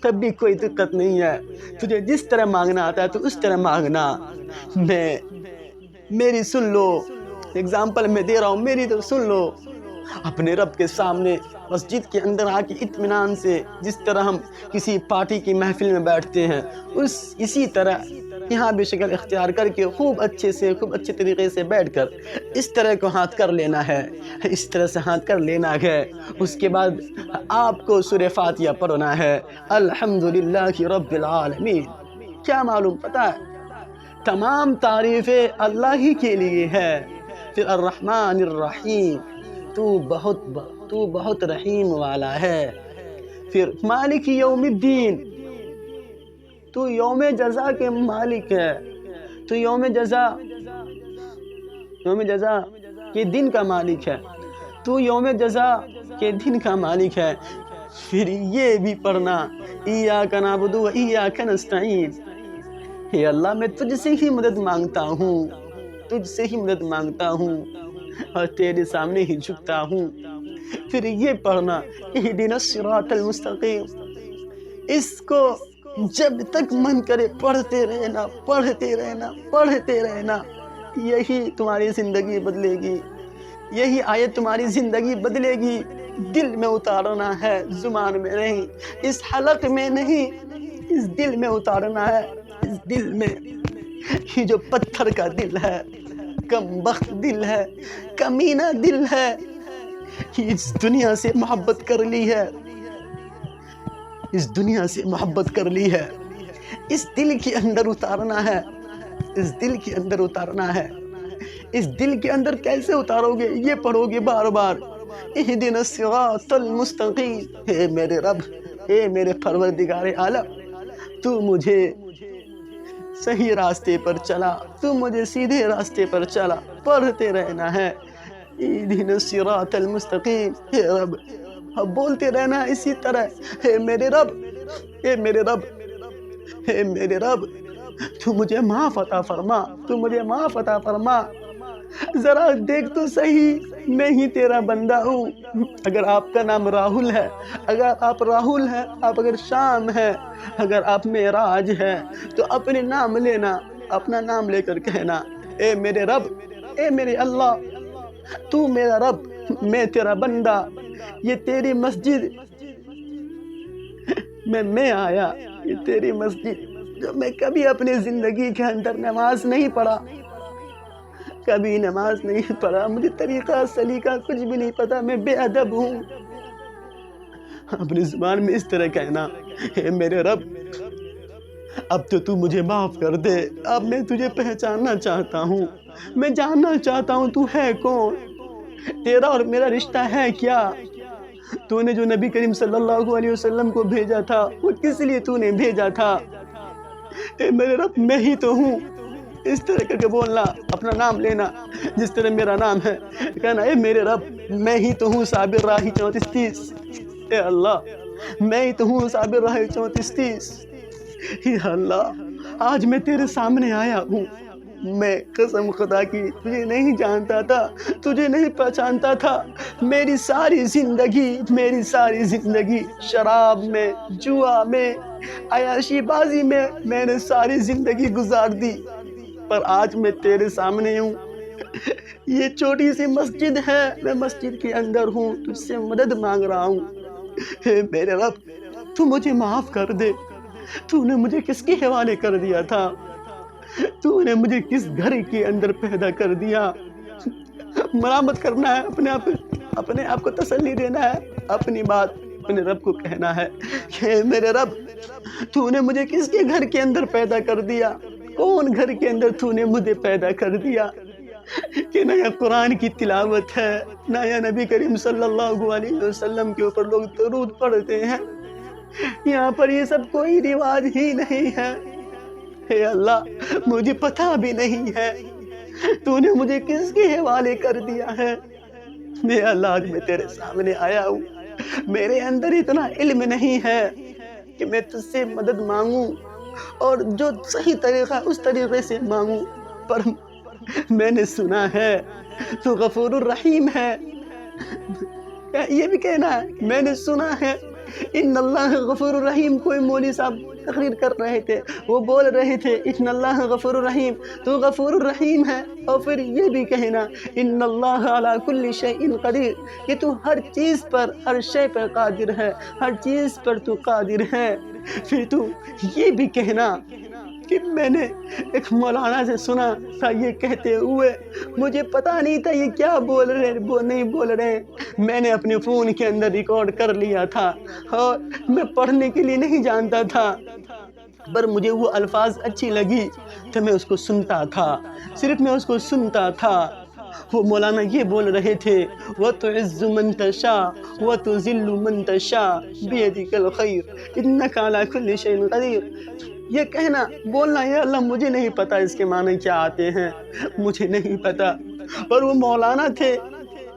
تب بھی کوئی دقت نہیں ہے، تجھے جس طرح مانگنا آتا ہے تو اس طرح مانگنا۔ میری سن لو، اگزامپل میں دے رہا ہوں، میری تو سن لو۔ اپنے رب کے سامنے مسجد کے اندر آ کے اطمینان سے، جس طرح ہم کسی پارٹی کی محفل میں بیٹھتے ہیں، اسی طرح یہاں بھی شکل اختیار کر کے خوب اچھے طریقے سے بیٹھ کر اس طرح کو ہاتھ کر لینا ہے، اس طرح سے ہاتھ کر لینا ہے۔ اس کے بعد آپ کو سورہ فاتحہ پڑھنا ہے، الحمدللہ رب العالمین۔ کیا معلوم پتہ ہے؟ تمام تعریفیں اللہ ہی کے لیے ہے۔ پھر الرحمن الرحیم، تو بہت رحیم والا ہے۔ پھر مالک یوم الدین، تو یوم جزا کے مالک ہے، تو یوم جزا کے دن کا مالک ہے، تو یوم جزا کے دن کا مالک ہے۔ پھر یہ بھی پڑھنا، ایاک نعبد و ایاک نستعین، اے اللہ میں تجھ سے ہی مدد مانگتا ہوں، تجھ سے ہی مدد مانگتا ہوں اور تیرے سامنے ہی جھکتا ہوں۔ پھر یہ پڑھنا، اہدنا الصراط المستقیم۔ اس کو جب تک من کرے پڑھتے رہنا، پڑھتے رہنا، پڑھتے رہنا، یہی تمہاری زندگی بدلے گی، یہی آیت تمہاری زندگی بدلے گی۔ دل میں اتارنا ہے، زبان میں نہیں، اس حلق میں نہیں، اس دل میں اتارنا ہے، اس دل میں۔ یہ جو پتھر کا دل ہے، کم بخت دل ہے، کمینہ دل ہے، اس دنیا سے محبت کر لی ہے، اس دنیا سے محبت کر لی ہے، اس دل کے اندر اتارنا ہے، اس دل کے اندر اتارنا ہے۔ اس دل کے اندر کیسے اتارو گے؟ یہ پڑھو گے بار بار، اہدنا الصراط المستقیم، اے میرے رب، اے میرے پروردگار عالم، تو مجھے صحیح راستے پر چلا، تو مجھے سیدھے راستے پر چلا۔ پڑھتے رہنا ہے، اہدنا الصراط المستقیم، اے رب، اب بولتے رہنا اسی طرح، اے میرے رب، اے میرے رب، اے میرے رب، تو مجھے معاف عطا فرما، تو مجھے معاف عطا فرما۔ ذرا دیکھ تو صحیح، میں ہی تیرا بندہ ہوں۔ اگر آپ کا نام راہل ہے، اگر آپ راہل ہیں، آپ اگر شام ہے، اگر آپ معراج ہے، تو اپنے نام لینا، اپنا نام لے کر کہنا، اے میرے رب، اے میرے اللہ، تو میرا رب، میں تیرا بندہ، یہ تیری مسجد میں آیا، یہ تیری مسجد جو میں کبھی اپنی زندگی کے اندر نماز نہیں پڑھا، کبھی نماز نہیں پڑھا، مجھے طریقہ سلیقہ کچھ بھی نہیں پتا، میں بے ادب ہوں۔ اپنی زبان میں اس طرح کہنا، اے میرے رب، اب تو مجھے معاف کر دے، اب میں تجھے پہچاننا چاہتا ہوں، میں جاننا چاہتا ہوں تو ہے کون، تیرا اور میرا رشتہ ہے کیا، تو نے جو نبی کریم صلی اللہ علیہ وسلم کو بھیجا تھا وہ کس لیے تو نے بھیجا تھا؟ اے میرے رب میں ہی تو ہوں، اس طرح کر کے بولنا، اپنا نام لینا جس طرح میرا نام ہے، کہنا اے میرے رب میں ہی تو ہوں صابر راہی 3430، اے اللہ میں ہی تو ہوں صابر راہی 3430۔ یا اللہ آج میں تیرے سامنے آیا ہوں، میں قسم خدا کی تجھے نہیں جانتا تھا، تجھے نہیں پہچانتا تھا، میری ساری زندگی شراب میں، جوا میں، عیاشی بازی میں نے ساری زندگی گزار دی، پر آج میں تیرے سامنے ہوں، یہ چھوٹی سی مسجد ہے، میں مسجد کے اندر ہوں، تجھ سے مدد مانگ رہا ہوں، اے میرے رب تو مجھے معاف کر دے، تو نے مجھے کس کے حوالے کر دیا تھا؟ تو نے مجھے کس گھر کے اندر پیدا کر دیا؟ مرامت کرنا ہے، اپنے آپ کو تسلی دینا ہے، اپنی بات اپنے رب کو کہنا ہے کہ میرے رب تو نے مجھے کس کے گھر کے اندر پیدا کر دیا؟ کون گھر کے اندر تو نے مجھے پیدا کر دیا کہ نہ قرآن کی تلاوت ہے، نہ یا نبی کریم صلی اللہ علیہ وسلم کے اوپر لوگ درود پڑھتے ہیں، یہاں پر یہ سب کوئی رواج ہی نہیں ہے۔ اے اللہ مجھے پتہ بھی نہیں ہے تو نے مجھے کس کے حوالے کر دیا ہے۔ اے اللہ آج میں تیرے سامنے آیا ہوں، میرے اندر اتنا علم نہیں ہے کہ میں تجھ سے مدد مانگوں اور جو صحیح طریقہ اس طریقے سے مانگوں، پر میں نے سنا ہے تو غفور الرحیم ہے، یہ بھی کہنا ہے میں نے سنا ہے ان اللہ غفور الرحیم۔ کوئی مولوی صاحب تقریر کر رہے تھے، وہ بول رہے تھے ان اللہ غفور الرحیم، تو غفور الرحیم ہے، اور پھر یہ بھی کہنا ان اللہ علی کل شیء قدیر، کہ تو ہر چیز پر، ہر شے پر قادر ہے، ہر چیز پر تو قادر ہے۔ پھر تو یہ بھی کہنا کہ میں نے ایک مولانا سے سنا تھا یہ کہتے ہوئے، مجھے پتہ نہیں تھا یہ کیا بول رہے نہیں بول رہے، میں نے اپنے فون کے اندر ریکارڈ کر لیا تھا اور میں پڑھنے کے لیے نہیں جانتا تھا، پر مجھے وہ الفاظ اچھی لگی تو میں اس کو سنتا تھا، صرف میں اس کو سنتا تھا۔ وہ مولانا یہ بول رہے تھے وَتُعِزُّ مَن تَشَاءُ وَتُذِلُّ مَن تَشَاءُ بِيَدِكَ الْخَيْرُ إِنَّكَ عَلَى كُلِّ شَيْءٍ قَدِيرٌ۔ یہ کہنا بولنا یا اللہ مجھے نہیں پتا اس کے معنی کیا آتے ہیں، مجھے نہیں پتا، پر وہ مولانا تھے،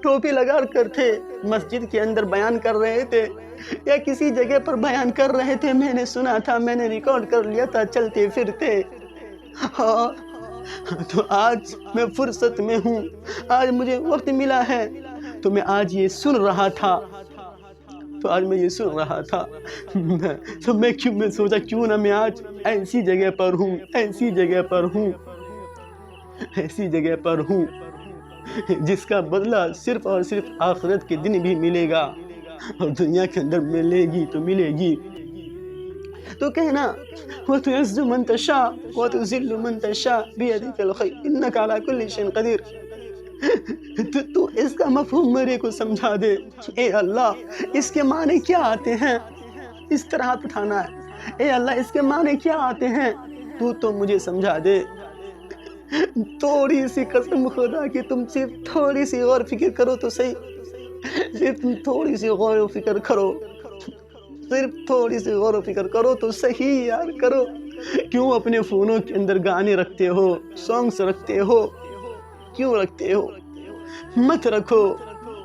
ٹوپی لگا کر تھے، مسجد کے اندر بیان کر رہے تھے یا کسی جگہ پر بیان کر رہے تھے، میں نے سنا تھا، میں نے ریکارڈ کر لیا تھا چلتے پھرتے۔ ہاں تو آج میں فرصت میں ہوں، آج مجھے وقت ملا ہے تو میں آج یہ سن رہا تھا، تو میں سوچا کیوں نہ میں آج ایسی جگہ پر ہوں جس کا بدلہ صرف اور صرف آخرت کے دن بھی ملے گا اور دنیا کے اندر ملے گی۔ تو کہنا وَتُعِزُّ مَن تَشَاءُ وَتُذِلُّ مَن تَشَاءُ بِيَدِكَ الْخَيْرُ إِنَّكَ عَلَى كُلِّ شَيْءٍ قَدِيرٌ۔ تو اس کا مفہوم میرے کو سمجھا دے، اے اللہ اس کے معنی کیا آتے ہیں، اس طرح بتانا ہے، اے اللہ اس کے معنی کیا آتے ہیں، تو مجھے سمجھا دے۔ تھوڑی سی قسم خدا کی تم صرف تھوڑی سی غور فکر کرو تو صحیح، صرف تم تھوڑی سی غور و فکر کرو، صرف تھوڑی سی غور و فکر کرو تو صحیح یار کرو۔ کیوں اپنے فونوں کے اندر گانے رکھتے ہو، سانگز رکھتے ہو، کیوں رکھتے ہو؟ مت رکھو،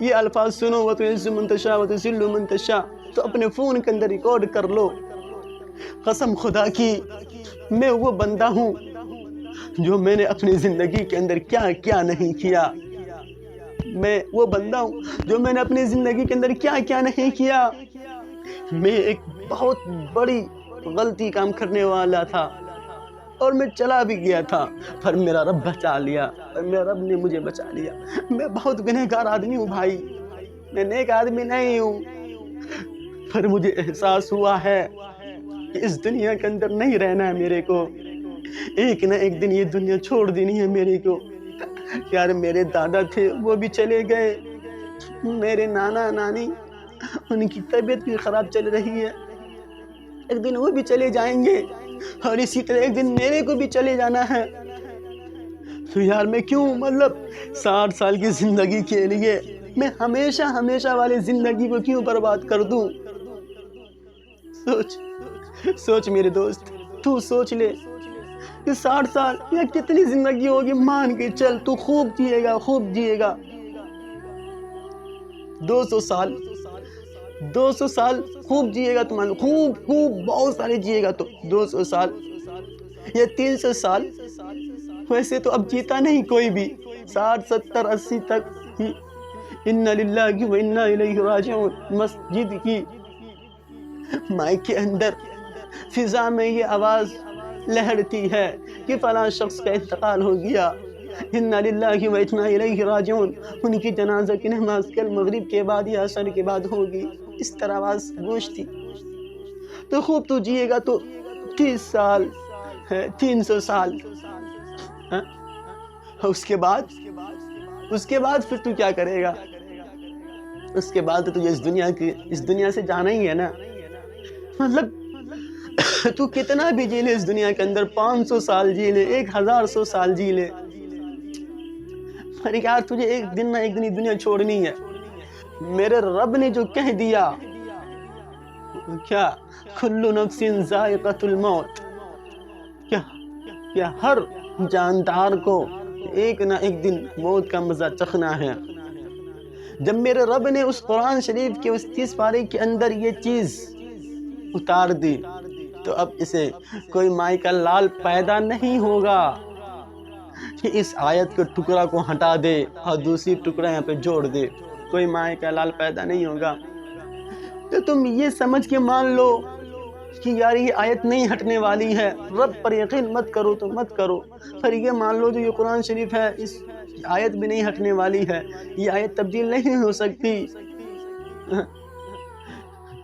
یہ الفاظ سنو وَتُعِزُّ مَن تَشَاءُ وَتُذِلُّ مَن تَشَاءُ تو اپنے فون کے اندر ریکارڈ کر لو۔ قسم خدا کی میں وہ بندہ ہوں جو میں نے اپنی زندگی کے اندر کیا کیا نہیں کیا، میں وہ بندہ ہوں جو میں نے اپنی زندگی کے اندر کیا کیا نہیں کیا۔ میں ایک بہت بڑی غلطی کام کرنے والا تھا اور میں چلا بھی گیا تھا، پر میرا رب بچا لیا، اور میرا رب نے مجھے بچا لیا۔ میں بہت گنہگار آدمی ہوں بھائی، میں نیک آدمی نہیں ہوں، پر مجھے احساس ہوا ہے کہ اس دنیا کے اندر نہیں رہنا ہے میرے کو، ایک نہ ایک دن یہ دنیا چھوڑ دینی ہے میرے کو۔ یار میرے دادا تھے وہ بھی چلے گئے، میرے نانا نانی ان کی طبیعت بھی خراب چل رہی ہے، ایک دن وہ بھی چلے جائیں گے، اور اسی طرح ایک دن میرے کو بھی چلے جانا ہے۔ تو یار میں کیوں 60 سال کی زندگی کے لیے میں ہمیشہ ہمیشہ والی زندگی کو کیوں برباد کر دوں؟ سوچ میرے دوست، تو سوچ لے کہ 60 سال یا کتنی زندگی ہوگی، مان کے چل تو خوب جیے گا، خوب جیے گا، 200 سال خوب جیے گا، تم خوب بہت سارے جیے گا تو 200 سال یا 300 سال، ویسے تو اب جیتا نہیں کوئی بھی، 60 70 80 تک ہی انا للہ و انا الیہ راجعون۔ مسجد کی مائک کے اندر فضا میں یہ آواز لہرتی ہے کہ فلاں شخص کا انتقال ہو گیا، انا للہ و انا الیہ راجعون، ان کی جنازہ کی نماز کل مغرب کے بعد یا عصر کے بعد ہوگی، اس طرح آواز گونجتی، تو خوب تو جیے گا تو 30 سال 300 سال، اس کے بعد پھر تو کیا کرے گا؟ اس کے بعد تو تجھے اس دنیا سے جانا ہی ہے نا، مطلب تو کتنا بھی جی لے اس دنیا کے اندر، 500 سال جی لے، 1000 سال جی لے، پر یار تجھے ایک دن نہ ایک دن یہ دنیا چھوڑنی ہے۔ میرے رب نے جو کہہ دیا، کیا کل نفس ذائقۃ الموت، کیا ہر جاندار کو ایک نہ ایک دن موت کا مزہ چکھنا ہے۔ جب میرے رب نے اس قرآن شریف کے اس 30 پارے کے اندر یہ چیز اتار دی، تو اب اسے کوئی مائی کا لال پیدا نہیں ہوگا کہ اس آیت کے ٹکڑا کو ہٹا دے اور دوسری ٹکڑا یہاں پہ جوڑ دے، کوئی مائی کا لال پیدا نہیں ہوگا۔ تو تم یہ سمجھ کے مان لو کہ یار یہ آیت نہیں ہٹنے والی ہے، رب پر یقین مت کرو تو مت کرو، پر یہ مان لو جو یہ قرآن شریف ہے اس آیت بھی نہیں ہٹنے والی ہے، یہ آیت تبدیل نہیں ہو سکتی،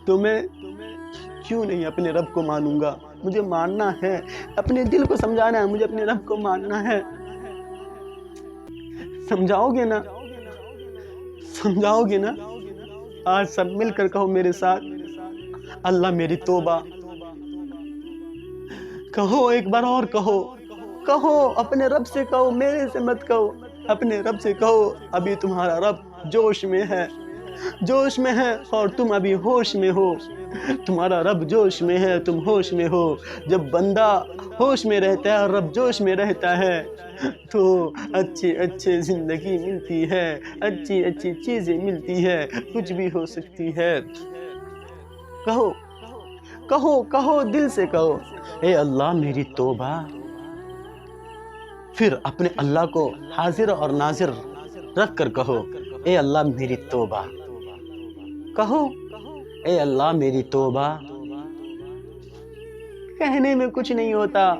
تو میں کیوں نہیں اپنے رب کو مانوں گا؟ مجھے ماننا ہے، اپنے دل کو سمجھانا ہے، مجھے اپنے رب کو ماننا ہے۔ سمجھاؤ گے نا؟ آج سب مل کر کہو میرے ساتھ، اللہ میری توبہ، کہو ایک بار اور کہو اپنے رب سے کہو، میرے سے مت کہو، اپنے رب سے کہو۔ ابھی تمہارا رب جوش میں ہے اور تم ابھی ہوش میں ہو، تمہارا رب جوش میں ہے، تم ہوش میں ہو۔ جب بندہ ہوش میں رہتا ہے اور رب جوش میں رہتا ہے تو اچھی زندگی ملتی ہے، اچھی چیزیں ملتی ہے، کچھ بھی ہو سکتی ہے۔ کہو دل سے کہو، اے اللہ میری توبہ، پھر اپنے اللہ کو حاضر اور ناظر رکھ کر کہو، اے اللہ میری توبہ، کہو اے اللہ میری توبہ۔ کہنے میں کچھ نہیں ہوتا،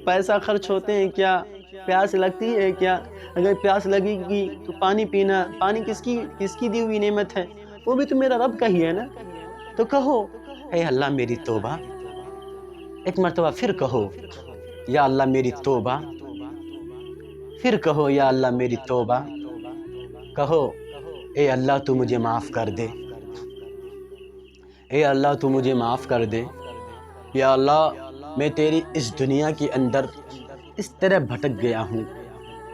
پیسہ خرچ ہوتے ہیں کیا؟ پیاس لگتی ہے کیا؟ اگر پیاس لگے گی تو پانی پینا، پانی کس کی دی ہوئی نعمت ہے؟ وہ بھی تو میرا رب کا ہی ہے نا۔ تو کہو اے اللہ میری توبہ، ایک مرتبہ پھر کہو یا اللہ میری توبہ، پھر کہو یا اللہ میری توبہ، کہو اے اللہ تو مجھے معاف کر دے، اے اللہ تو مجھے معاف کر دے، یا اللہ میں تیری اس دنیا کے اندر اس طرح بھٹک گیا ہوں،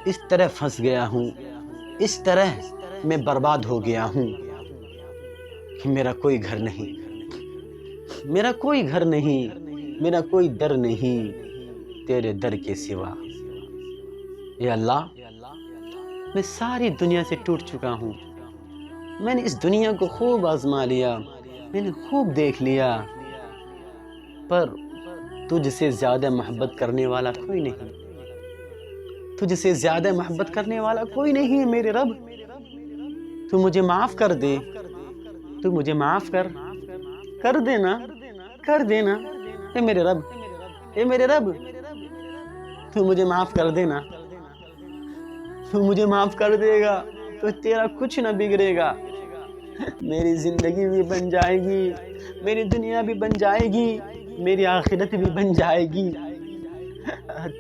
اس طرح پھنس گیا ہوں، اس طرح میں برباد ہو گیا ہوں کہ میرا کوئی گھر نہیں، میرا کوئی گھر نہیں، میرا کوئی در نہیں تیرے در کے سوا۔ اے اللہ میں ساری دنیا سے ٹوٹ چکا ہوں، میں نے اس دنیا کو خوب آزما لیا، میں نے خوب دیکھ لیا، پر تجھ سے زیادہ محبت کرنے والا کوئی نہیں، تجھ سے زیادہ محبت کرنے والا کوئی نہیں ہے میرے رب، تو مجھے معاف کر دے، تو مجھے معاف کر دینا، اے میرے رب، اے میرے رب، تو مجھے معاف کر دینا، تو مجھے معاف کر دے گا تو تیرا کچھ نہ بگڑے گا، میری زندگی بھی بن جائے گی، میری دنیا بھی بن جائے گی، میری آخرت بھی بن جائے گی،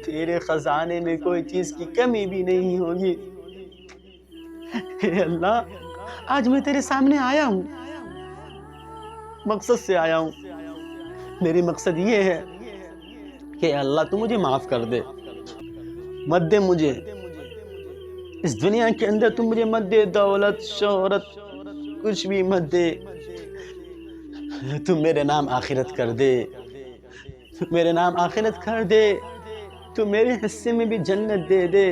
تیرے خزانے میں کوئی چیز کی کمی بھی نہیں ہوگی۔ اے اللہ آج میں تیرے سامنے آیا ہوں، مقصد سے آیا ہوں، میری مقصد یہ ہے کہ اللہ تو مجھے معاف کر دے، مت دے مجھے اس دنیا کے اندر تو مجھے مت دے دولت شہرت، کچھ بھی مت دے، تو میرے نام آخرت کر دے، تو میرے نام آخرت کر دے، تو میرے حصے میں بھی جنت دے دے۔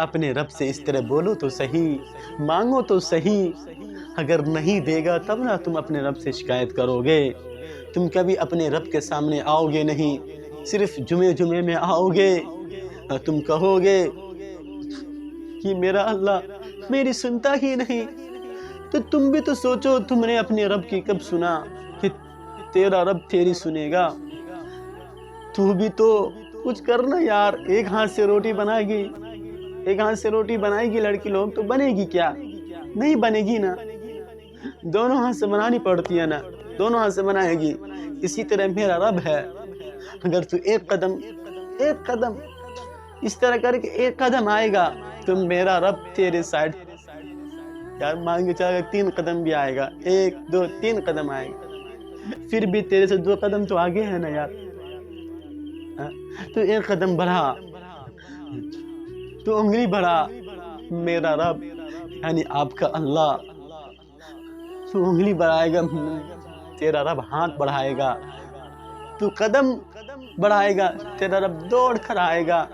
اپنے رب سے اس طرح بولو تو صحیح، مانگو تو صحیح۔ اگر نہیں دے گا تب نہ تم اپنے رب سے شکایت کرو گے۔ تم کبھی اپنے رب کے سامنے آؤ گے نہیں، صرف جمعے میں آؤ گے اور تم کہو گے کہ میرا اللہ میری سنتا ہی نہیں۔ تو تم بھی تو سوچو، تم نے اپنے رب کی کب سنا کہ تیرا رب تیری سنے گا؟ تو بھی تو کچھ کرنا یار۔ ایک ہاتھ سے روٹی بنائے گی، ایک ہاتھ سے روٹی بنائے گی لڑکی لوگ تو بنے گی کیا؟ نہیں بنے گی نا، دونوں ہاتھ سے بنانی پڑتی ہے نا، دونوں ہاتھ سے بنائے گی۔ اسی طرح میرا رب ہے، اگر تو ایک قدم اس طرح کر کے ایک قدم آئے گا تو میرا رب تیرے سائڈ، یار مانگے چاہے 3 قدم بھی آئے گا، 1 2 3 قدم آئے گا، پھر بھی تیرے سے 2 قدم تو آگے ہے نا یار۔ تو 1 قدم بڑھا، تو انگلی بڑھا، میرا رب یعنی آپ کا اللہ تو انگلی بڑھائے گا، تیرا رب ہاتھ بڑھائے گا، تو قدم بڑھائے گا، تیرا رب دوڑ کر آئے گا،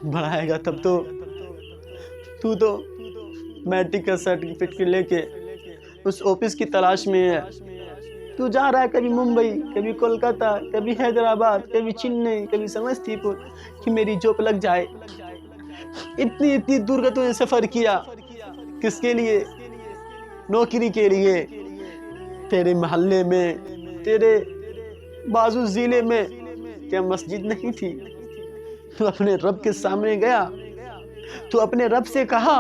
بڑھائے گا۔ تب تو میٹرک کا سرٹیفکیٹ لے کے اس آفس کی تلاش میں ہے، تو جا رہا ہے کبھی ممبئی، کبھی کولکاتہ، کبھی حیدرآباد، کبھی چنئی، کبھی سمستی پور کہ میری جاب لگ جائے۔ اتنی دور کا تو نے سفر کیا، کس کے لیے؟ نوکری کے لیے۔ تیرے محلے میں، تیرے بازو ضلع میں کیا مسجد نہیں تھی؟ تو اپنے رب کے سامنے گیا، تو اپنے رب سے کہا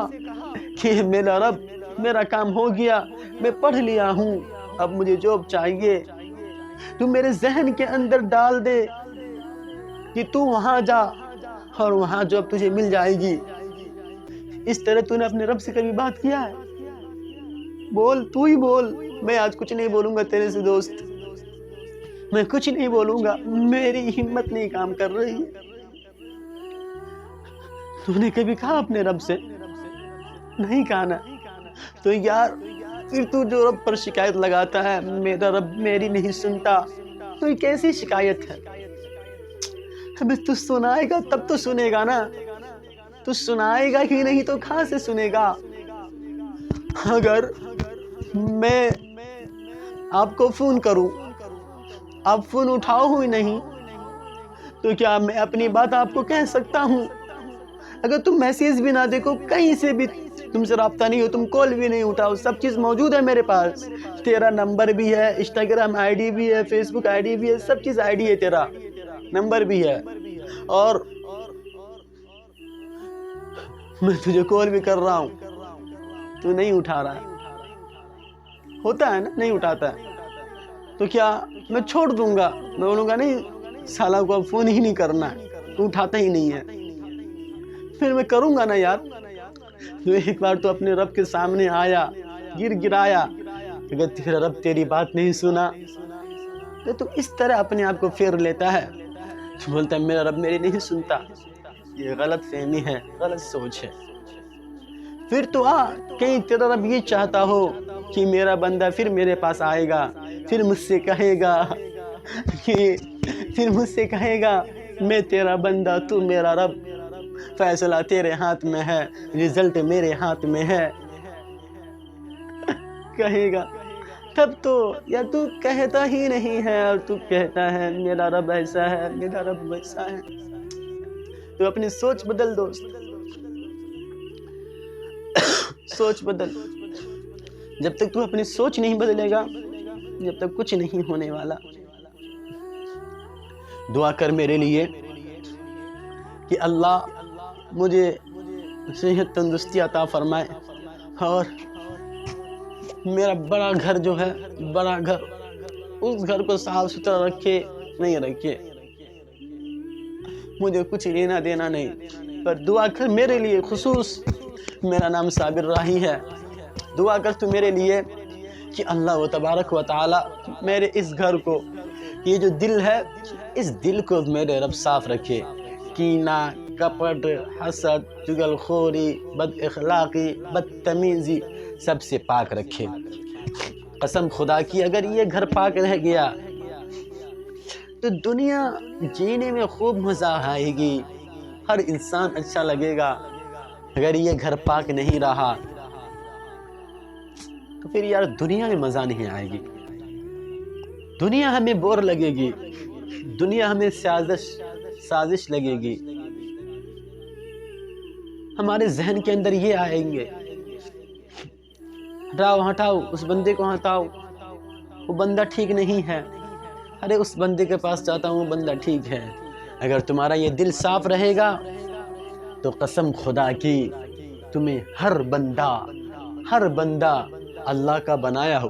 کہ میرا رب میرا کام ہو گیا، میں پڑھ لیا ہوں، اب مجھے جاب چاہیے۔ تو میرے ذہن کے اندر ڈال دے کہ تو وہاں جا اور وہاں جاب تجھے مل جائے گی۔ اس طرح تو نے اپنے رب سے کبھی بات کیا ہے؟ بول، تو ہی بول۔ میں آج کچھ نہیں بولوں گا تیرے سے دوست، میں کچھ نہیں بولوں گا، میری ہمت نہیں کام کر رہی ہے۔ تو نے کبھی کہا اپنے رب سے؟ نہیں کہا نا۔ تو یار پھر تو جو رب پر شکایت لگاتا ہے میرا رب میری نہیں سنتا، تو یہ کیسی شکایت ہے؟ ابھی تو سنائے گا تب تو سنے گا نا، تو سنائے گا ہی نہیں تو کہاں سے سنے گا؟ اگر میں آپ کو فون کروں، آپ فون اٹھاؤ ہی نہیں، تو کیا میں اپنی بات آپ کو کہہ سکتا ہوں؟ اگر تم میسیج بھی نہ دیکھو، کہیں سے بھی تم سے رابطہ نہیں ہو، تم کال بھی نہیں اٹھاؤ، سب چیز موجود ہے میرے پاس، تیرا نمبر بھی ہے، انسٹاگرام آئی ڈی بھی ہے، فیس بک آئی ڈی بھی ہے، سب چیز آئی ڈی ہے، تیرا نمبر بھی ہے، اور میں تجھے کال بھی کر رہا ہوں، تو نہیں اٹھا رہا ہے، ہوتا ہے نا، نہیں اٹھاتا ہے، تو کیا میں چھوڑ دوں گا؟ میں بولوں گا نہیں سالہ کو اب فون ہی نہیں کرنا، تو اٹھاتا ہی نہیں ہے، پھر میں کروں گا نا یار۔ تو ایک بار تو اپنے رب کے سامنے آیا، گرایا، اگر تیرا رب تیری بات نہیں سنا تو اس طرح اپنے آپ کو پھیر لیتا ہے، تو بولتا ہے میرا رب میری نہیں سنتا۔ یہ غلط فہمی ہے، غلط سوچ ہے۔ پھر تو کہیں تیرا رب یہ چاہتا ہو کہ میرا بندہ پھر میرے پاس آئے گا، پھر مجھ سے کہے گا میں تیرا بندہ، تو میرا رب، فیصلہ تیرے ہاتھ میں ہے، رزلٹ میرے ہاتھ میں ہے، کہے گا۔ تب تو یا تو کہتا ہی نہیں ہے اور تو کہتا ہے میرا رب ایسا ہے، میرا رب ویسا ہے۔ تو اپنی سوچ بدل دوست، سوچ بدل۔ جب تک تو اپنی سوچ نہیں بدلے گا، جب تک کچھ نہیں ہونے والا۔ دعا کر میرے لیے کہ اللہ مجھے صحت تندرستی عطا فرمائے، اور میرا بڑا گھر جو ہے، بڑا گھر، اس گھر کو صاف ستھرا رکھے، نہیں رکھے، مجھے کچھ لینا دینا نہیں، پر دعا کر میرے لیے خصوص، میرا نام صابر راہی ہے، دعا کر تو میرے لیے کہ اللہ تبارک و تعالی میرے اس گھر کو، یہ جو دل ہے، اس دل کو میرے رب صاف رکھے، کینہ، کپٹ، حسد، چغل خوری، بد اخلاقی، بدتمیزی سب سے پاک رکھے۔ قسم خدا کی اگر یہ گھر پاک رہ گیا تو دنیا جینے میں خوب مزہ آئے گی، ہر انسان اچھا لگے گا۔ اگر یہ گھر پاک نہیں رہا تو پھر یار دنیا میں مزہ نہیں آئے گی، دنیا ہمیں بور لگے گی، دنیا ہمیں سازش لگے گی، ہمارے ذہن کے اندر یہ آئیں گے، ہٹاؤ اس بندے کو ہٹاؤ، وہ بندہ ٹھیک نہیں ہے، ارے اس بندے کے پاس جاتا ہوں وہ بندہ ٹھیک ہے۔ اگر تمہارا یہ دل صاف رہے گا تو قسم خدا کی تمہیں ہر بندہ اللہ کا بنایا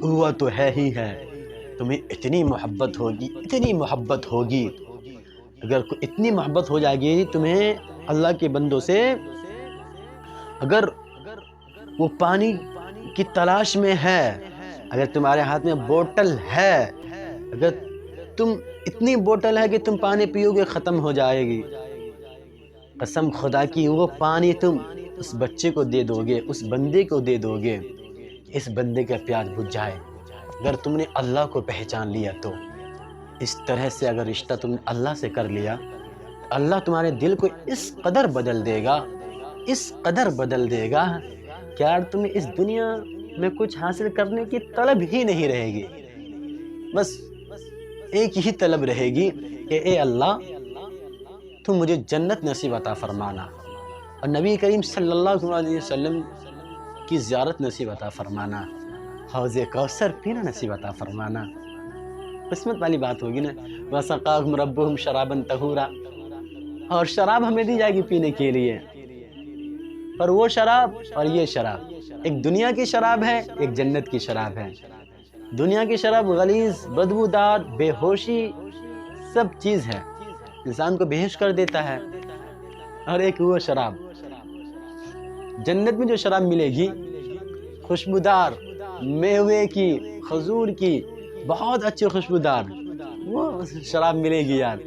ہوا تو ہے ہی ہے، تمہیں اتنی محبت ہوگی، اگر اتنی محبت ہو جائے گی تمہیں اللہ کے بندوں سے، اگر وہ پانی کی تلاش میں ہے، اگر تمہارے ہاتھ میں بوتل ہے، اگر تم اتنی بوتل ہے کہ تم پانی پیو گے ختم ہو جائے گی، قسم خدا کی وہ پانی تم اس بچے کو دے دو گے، اس بندے کو دے دو گے، اس بندے کا پیاس بجھ جائے۔ اگر تم نے اللہ کو پہچان لیا تو اس طرح سے اگر رشتہ تم نے اللہ سے کر لیا، اللہ تمہارے دل کو اس قدر بدل دے گا کہ یار تمہیں اس دنیا میں کچھ حاصل کرنے کی طلب ہی نہیں رہے گی، بس ایک ہی طلب رہے گی کہ اے اللہ تم مجھے جنت نصیب عطا فرمانا، اور نبی کریم صلی اللہ علیہ وسلم کی زیارت نصیب عطا فرمانا، حوض کوثر پینا نصیب عطا فرمانا۔ قسمت والی بات ہوگی نا، وَسَقَاهُمْ رَبُّهُمْ شَرَابًا طَهُورًا، اور شراب ہمیں دی جائے گی پینے کے لیے، پر وہ شراب اور یہ شراب ایک دنیا کی شراب ہے، ایک جنت کی شراب ہے۔ دنیا کی شراب غلیظ، بدبودار، بے ہوشی سب چیز ہے، انسان کو بے ہوش کر دیتا ہے، اور ایک وہ شراب جنت میں جو شراب ملے گی خوشبودار، میوے کی، کھجور کی، بہت اچھی خوشبودار وہ شراب ملے گی یار،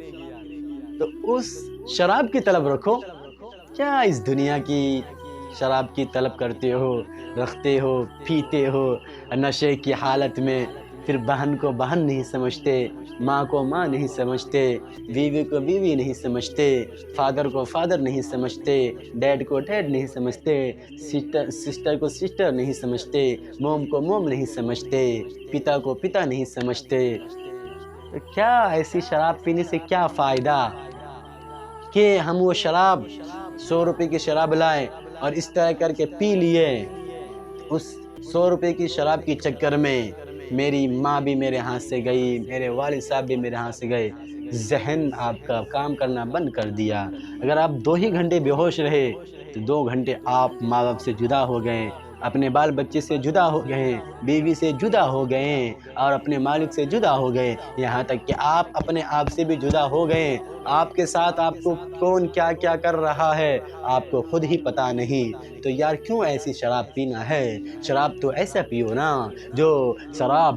تو اس شراب کی طلب رکھو، کیا اس دنیا کی شراب کی طلب کرتے ہو، رکھتے ہو، پیتے ہو نشے کی حالت میں، پھر بہن کو بہن نہیں سمجھتے، ماں کو ماں نہیں سمجھتے، بیوی کو بیوی نہیں سمجھتے، فادر کو فادر نہیں سمجھتے، ڈیڈ کو ڈیڈ نہیں سمجھتے، سسٹر کو سسٹر نہیں سمجھتے، موم کو موم نہیں سمجھتے، پتا کو پتا نہیں سمجھتے، تو کیا ایسی شراب پینے سے کیا فائدہ کہ ہم وہ شراب 100 روپے کی شراب لائے اور اس طرح کر کے پی لیے، اس 100 روپے کی شراب کی چکر میں میری ماں بھی میرے ہاتھ سے گئی، میرے والد صاحب بھی میرے ہاتھ سے گئے، ذہن آپ کا کام کرنا بند کر دیا۔ اگر آپ 2 ہی گھنٹے بے ہوش رہے تو 2 گھنٹے آپ ماں باپ سے جدا ہو گئے، اپنے بال بچے سے جدا ہو گئے، بیوی سے جدا ہو گئے، اور اپنے مالک سے جدا ہو گئے، یہاں تک کہ آپ اپنے آپ سے بھی جدا ہو گئے۔ آپ کے ساتھ آپ کو کون کیا کیا کر رہا ہے آپ کو خود ہی پتہ نہیں، تو یار کیوں ایسی شراب پینا ہے؟ شراب تو ایسا پیو نا جو شراب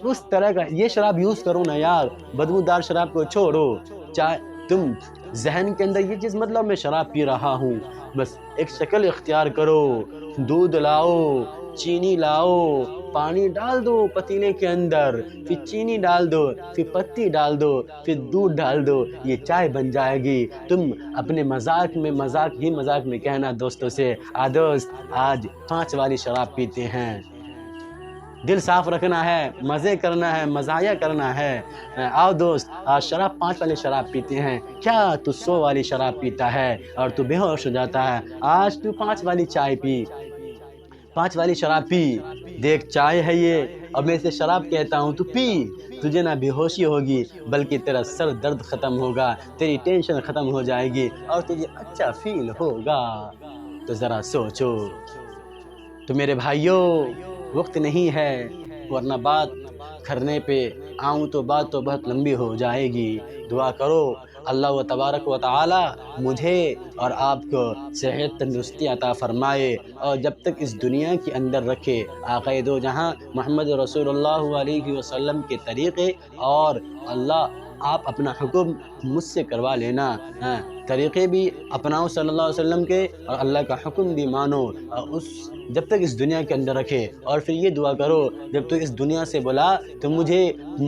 اس طرح کا یہ شراب یوز کرو نا یار، بدبودار شراب کو چھوڑو، چاہے تم ذہن کے اندر یہ چیز مطلب میں شراب پی رہا ہوں، بس ایک شکل اختیار کرو، دودھ لاؤ، چینی لاؤ، پانی ڈال دو پتیلے کے اندر، پھر چینی ڈال دو، پھر پتی ڈال دو، پھر دودھ ڈال دو، یہ چائے بن جائے گی۔ تم اپنے مذاق میں کہنا دوستوں سے، دوست آج 5 والی شراب پیتے ہیں، دل صاف رکھنا ہے، مزے کرنا ہے، مزایا کرنا ہے، آؤ دوست آج شراب 5 والی شراب پیتے ہیں، کیا تو 100 والی شراب پیتا ہے اور تو بے ہوش ہو جاتا ہے، آج تو 5 والی چائے پی، 5 والی شراب پی، دیکھ چائے ہے یہ اور میں اسے شراب کہتا ہوں، تو پی، تجھے نہ بے ہوشی ہوگی بلکہ تیرا سر درد ختم ہوگا، تیری ٹینشن ختم ہو جائے گی اور تجھے اچھا فیل ہوگا۔ تو ذرا سوچو۔ تو میرے بھائیوں وقت نہیں ہے، ورنہ بات کرنے پہ آؤں تو بات تو بہت لمبی ہو جائے گی۔ دعا کرو اللہ و تبارک و تعالی مجھے اور آپ کو صحت تندرستی عطا فرمائے، اور جب تک اس دنیا کے اندر رکھے، آقا دو جہاں محمد رسول اللہ علیہ وسلم کے طریقے اور اللہ آپ اپنا حکم مجھ سے کروا لینا، طریقے بھی اپناؤ صلی اللہ علیہ وسلم کے، اور اللہ کا حکم بھی مانو، اور جب تک اس دنیا کے اندر رکھے، اور پھر یہ دعا کرو جب تو اس دنیا سے بلا تو مجھے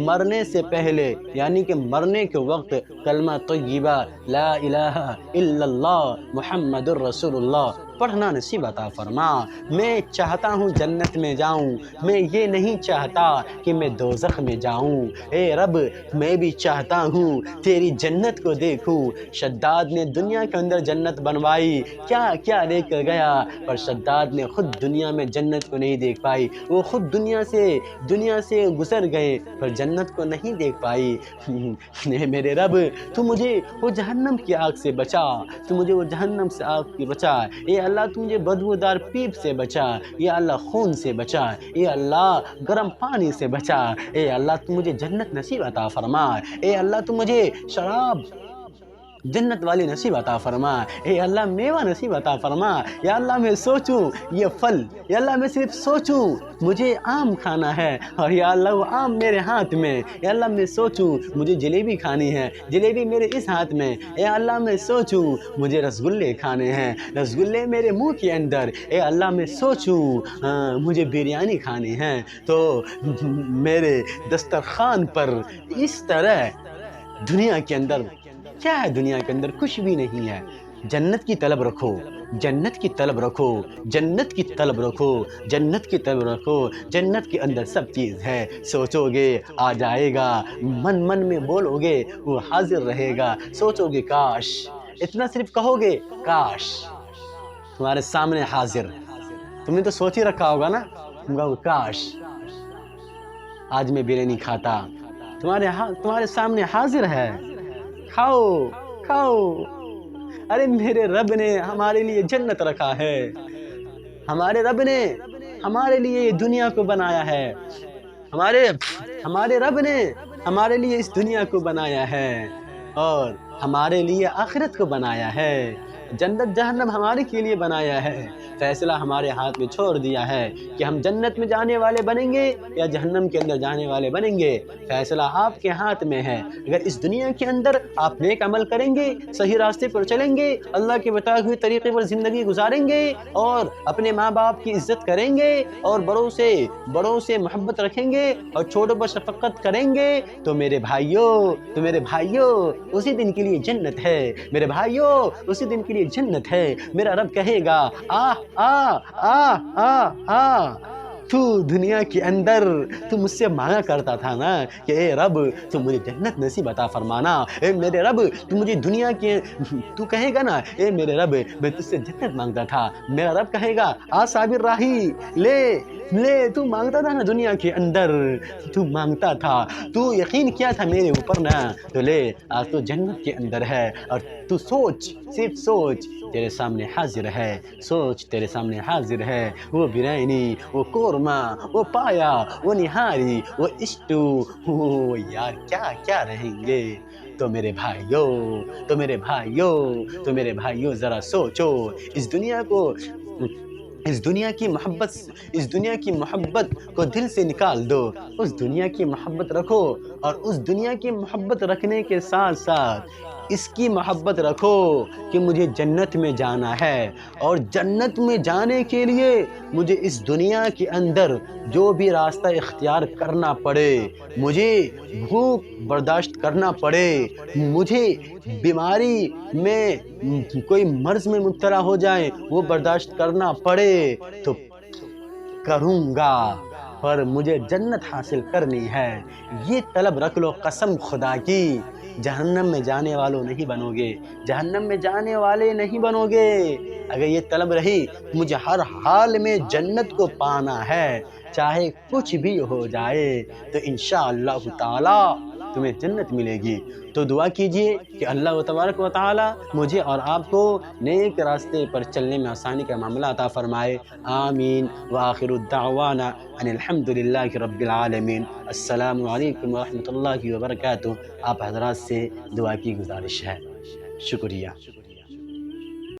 مرنے سے پہلے یعنی کہ مرنے کے وقت کلمہ طیبہ لا الہ الا اللہ محمد الرسول اللہ پڑھنا نصیب عطا فرما۔ میں چاہتا ہوں جنت میں جاؤں، میں یہ نہیں چاہتا کہ میں دوزخ میں جاؤں۔ اے رب میں بھی چاہتا ہوں تیری جنت کو دیکھوں۔ شداد نے دنیا کے اندر جنت بنوائی، کیا کیا لے کر گیا، پر شداد نے خود دنیا میں جنت کو نہیں دیکھ پائی، وہ خود دنیا سے گزر گئے پر جنت کو نہیں دیکھ پائی۔ میرے رب تو مجھے وہ جہنم کی آگ سے بچا، تو مجھے وہ جہنم سے آگ کی بچا، اے اللہ تو مجھے بدبودار پیپ سے بچا، یا اللہ خون سے بچا، اے اللہ گرم پانی سے بچا، اے اللہ تو مجھے جنت نصیب عطا فرما، اے اللہ تو مجھے شراب جنت والی نصیب عطا فرما، اے اللہ میوہ نصیب عطا فرما۔ یا اللہ میں سوچوں یہ پھل، یا اللہ میں صرف سوچوں مجھے آم کھانا ہے، اور یا اللہ وہ آم میرے ہاتھ میں، یا اللہ میں سوچوں مجھے جلیبی کھانی ہے، جلیبی میرے اس ہاتھ میں، اے اللہ میں سوچوں مجھے رسگلے کھانے ہیں، رسگلے میرے منہ کے اندر، اے اللہ میں سوچوں مجھے بریانی کھانی ہے، تو میرے دسترخوان پر اس طرح دنیا کے اندر کیا ہے، دنیا کے اندر کچھ بھی نہیں ہے۔ جنت کی طلب رکھو، جنت کی طلب رکھو، جنت کی طلب رکھو، جنت کی طلب رکھو، جنت کے اندر سب چیز ہے، سوچو گے آ جائے گا، من میں بولو گے وہ حاضر رہے گا، سوچو گے کاش، اتنا صرف کہو گے کاش تمہارے سامنے حاضر، تم نے تو سوچ ہی رکھا ہوگا نا، تم کہو کاش آج میں بریانی کھاتا، تمہارے سامنے حاضر ہے، کھاؤ کھاؤ۔ ارے میرے رب نے ہمارے لیے جنت رکھا ہے، ہمارے رب نے ہمارے لیے یہ دنیا کو بنایا ہے، ہمارے رب نے ہمارے لیے اس دنیا کو بنایا ہے، اور ہمارے لیے آخرت کو بنایا ہے، جنت جہنم ہمارے کے لیے بنایا ہے، فیصلہ ہمارے ہاتھ میں چھوڑ دیا ہے کہ ہم جنت میں جانے والے بنیں گے یا جہنم کے اندر جانے والے بنیں گے، فیصلہ آپ کے ہاتھ میں ہے۔ اگر اس دنیا کے اندر آپ نیک عمل کریں گے، صحیح راستے پر چلیں گے، اللہ کے بتائے ہوئے طریقے پر زندگی گزاریں گے، اور اپنے ماں باپ کی عزت کریں گے، اور بڑوں سے محبت رکھیں گے، اور چھوٹوں پر شفقت کریں گے، تو میرے بھائیوں اسی دن کے لیے جنت ہے، میرے بھائیوں اسی دن کے لیے جنت ہے۔ میرا رب کہے گا تو دنیا کے اندر تو مجھ سے مانگا کرتا تھا نا کہ اے رب تو مجھے جنت نصیب عطا فرمانا، اے میرے رب تو مجھے دنیا کے، تو کہے گا نا اے میرے رب میں تجھ سے جنت مانگتا تھا، میرا رب کہے گا صابر راہی لے تو مانگتا تھا نا دنیا کے اندر، تو مانگتا تھا، تو یقین کیا تھا میرے اوپر نا، تو لے آج تو جنت کے اندر ہے، اور تو سوچ، صرف سوچ تیرے سامنے حاضر ہے، سوچ تیرے سامنے حاضر ہے، وہ بریانی، وہ قورمہ، وہ پایا، وہ نہاری، وہ اسٹو، وہ یار کیا کیا رہیں گے۔ تو میرے بھائیوں ذرا سوچو، اس دنیا کی محبت کو دل سے نکال دو، اس دنیا کی محبت رکھو، اور اس دنیا کی محبت رکھنے کے ساتھ ساتھ اس کی محبت رکھو کہ مجھے جنت میں جانا ہے، اور جنت میں جانے کے لیے مجھے اس دنیا کے اندر جو بھی راستہ اختیار کرنا پڑے، مجھے بھوک برداشت کرنا پڑے، مجھے بیماری میں کوئی مرض میں مبتلا ہو جائے وہ برداشت کرنا پڑے تو کروں گا، پر مجھے جنت حاصل کرنی ہے، یہ طلب رکھ لو قسم خدا کی، جہنم میں جانے والے نہیں بنو گے۔ اگر یہ طلب رہی مجھے ہر حال میں جنت کو پانا ہے، چاہے کچھ بھی ہو جائے، تو انشاءاللہ تعالی تمہیں جنت ملے گی۔ تو دعا کیجئے کہ اللہ تبارک و تعالی مجھے اور آپ کو نیک راستے پر چلنے میں آسانی کا معاملہ عطا فرمائے، آمین۔ وآخر الدعوانا ان الحمدللہ رب العالمین۔ السلام علیکم ورحمۃ اللہ وبرکاتہ۔ آپ حضرات سے دعا کی گزارش ہے، شکریہ۔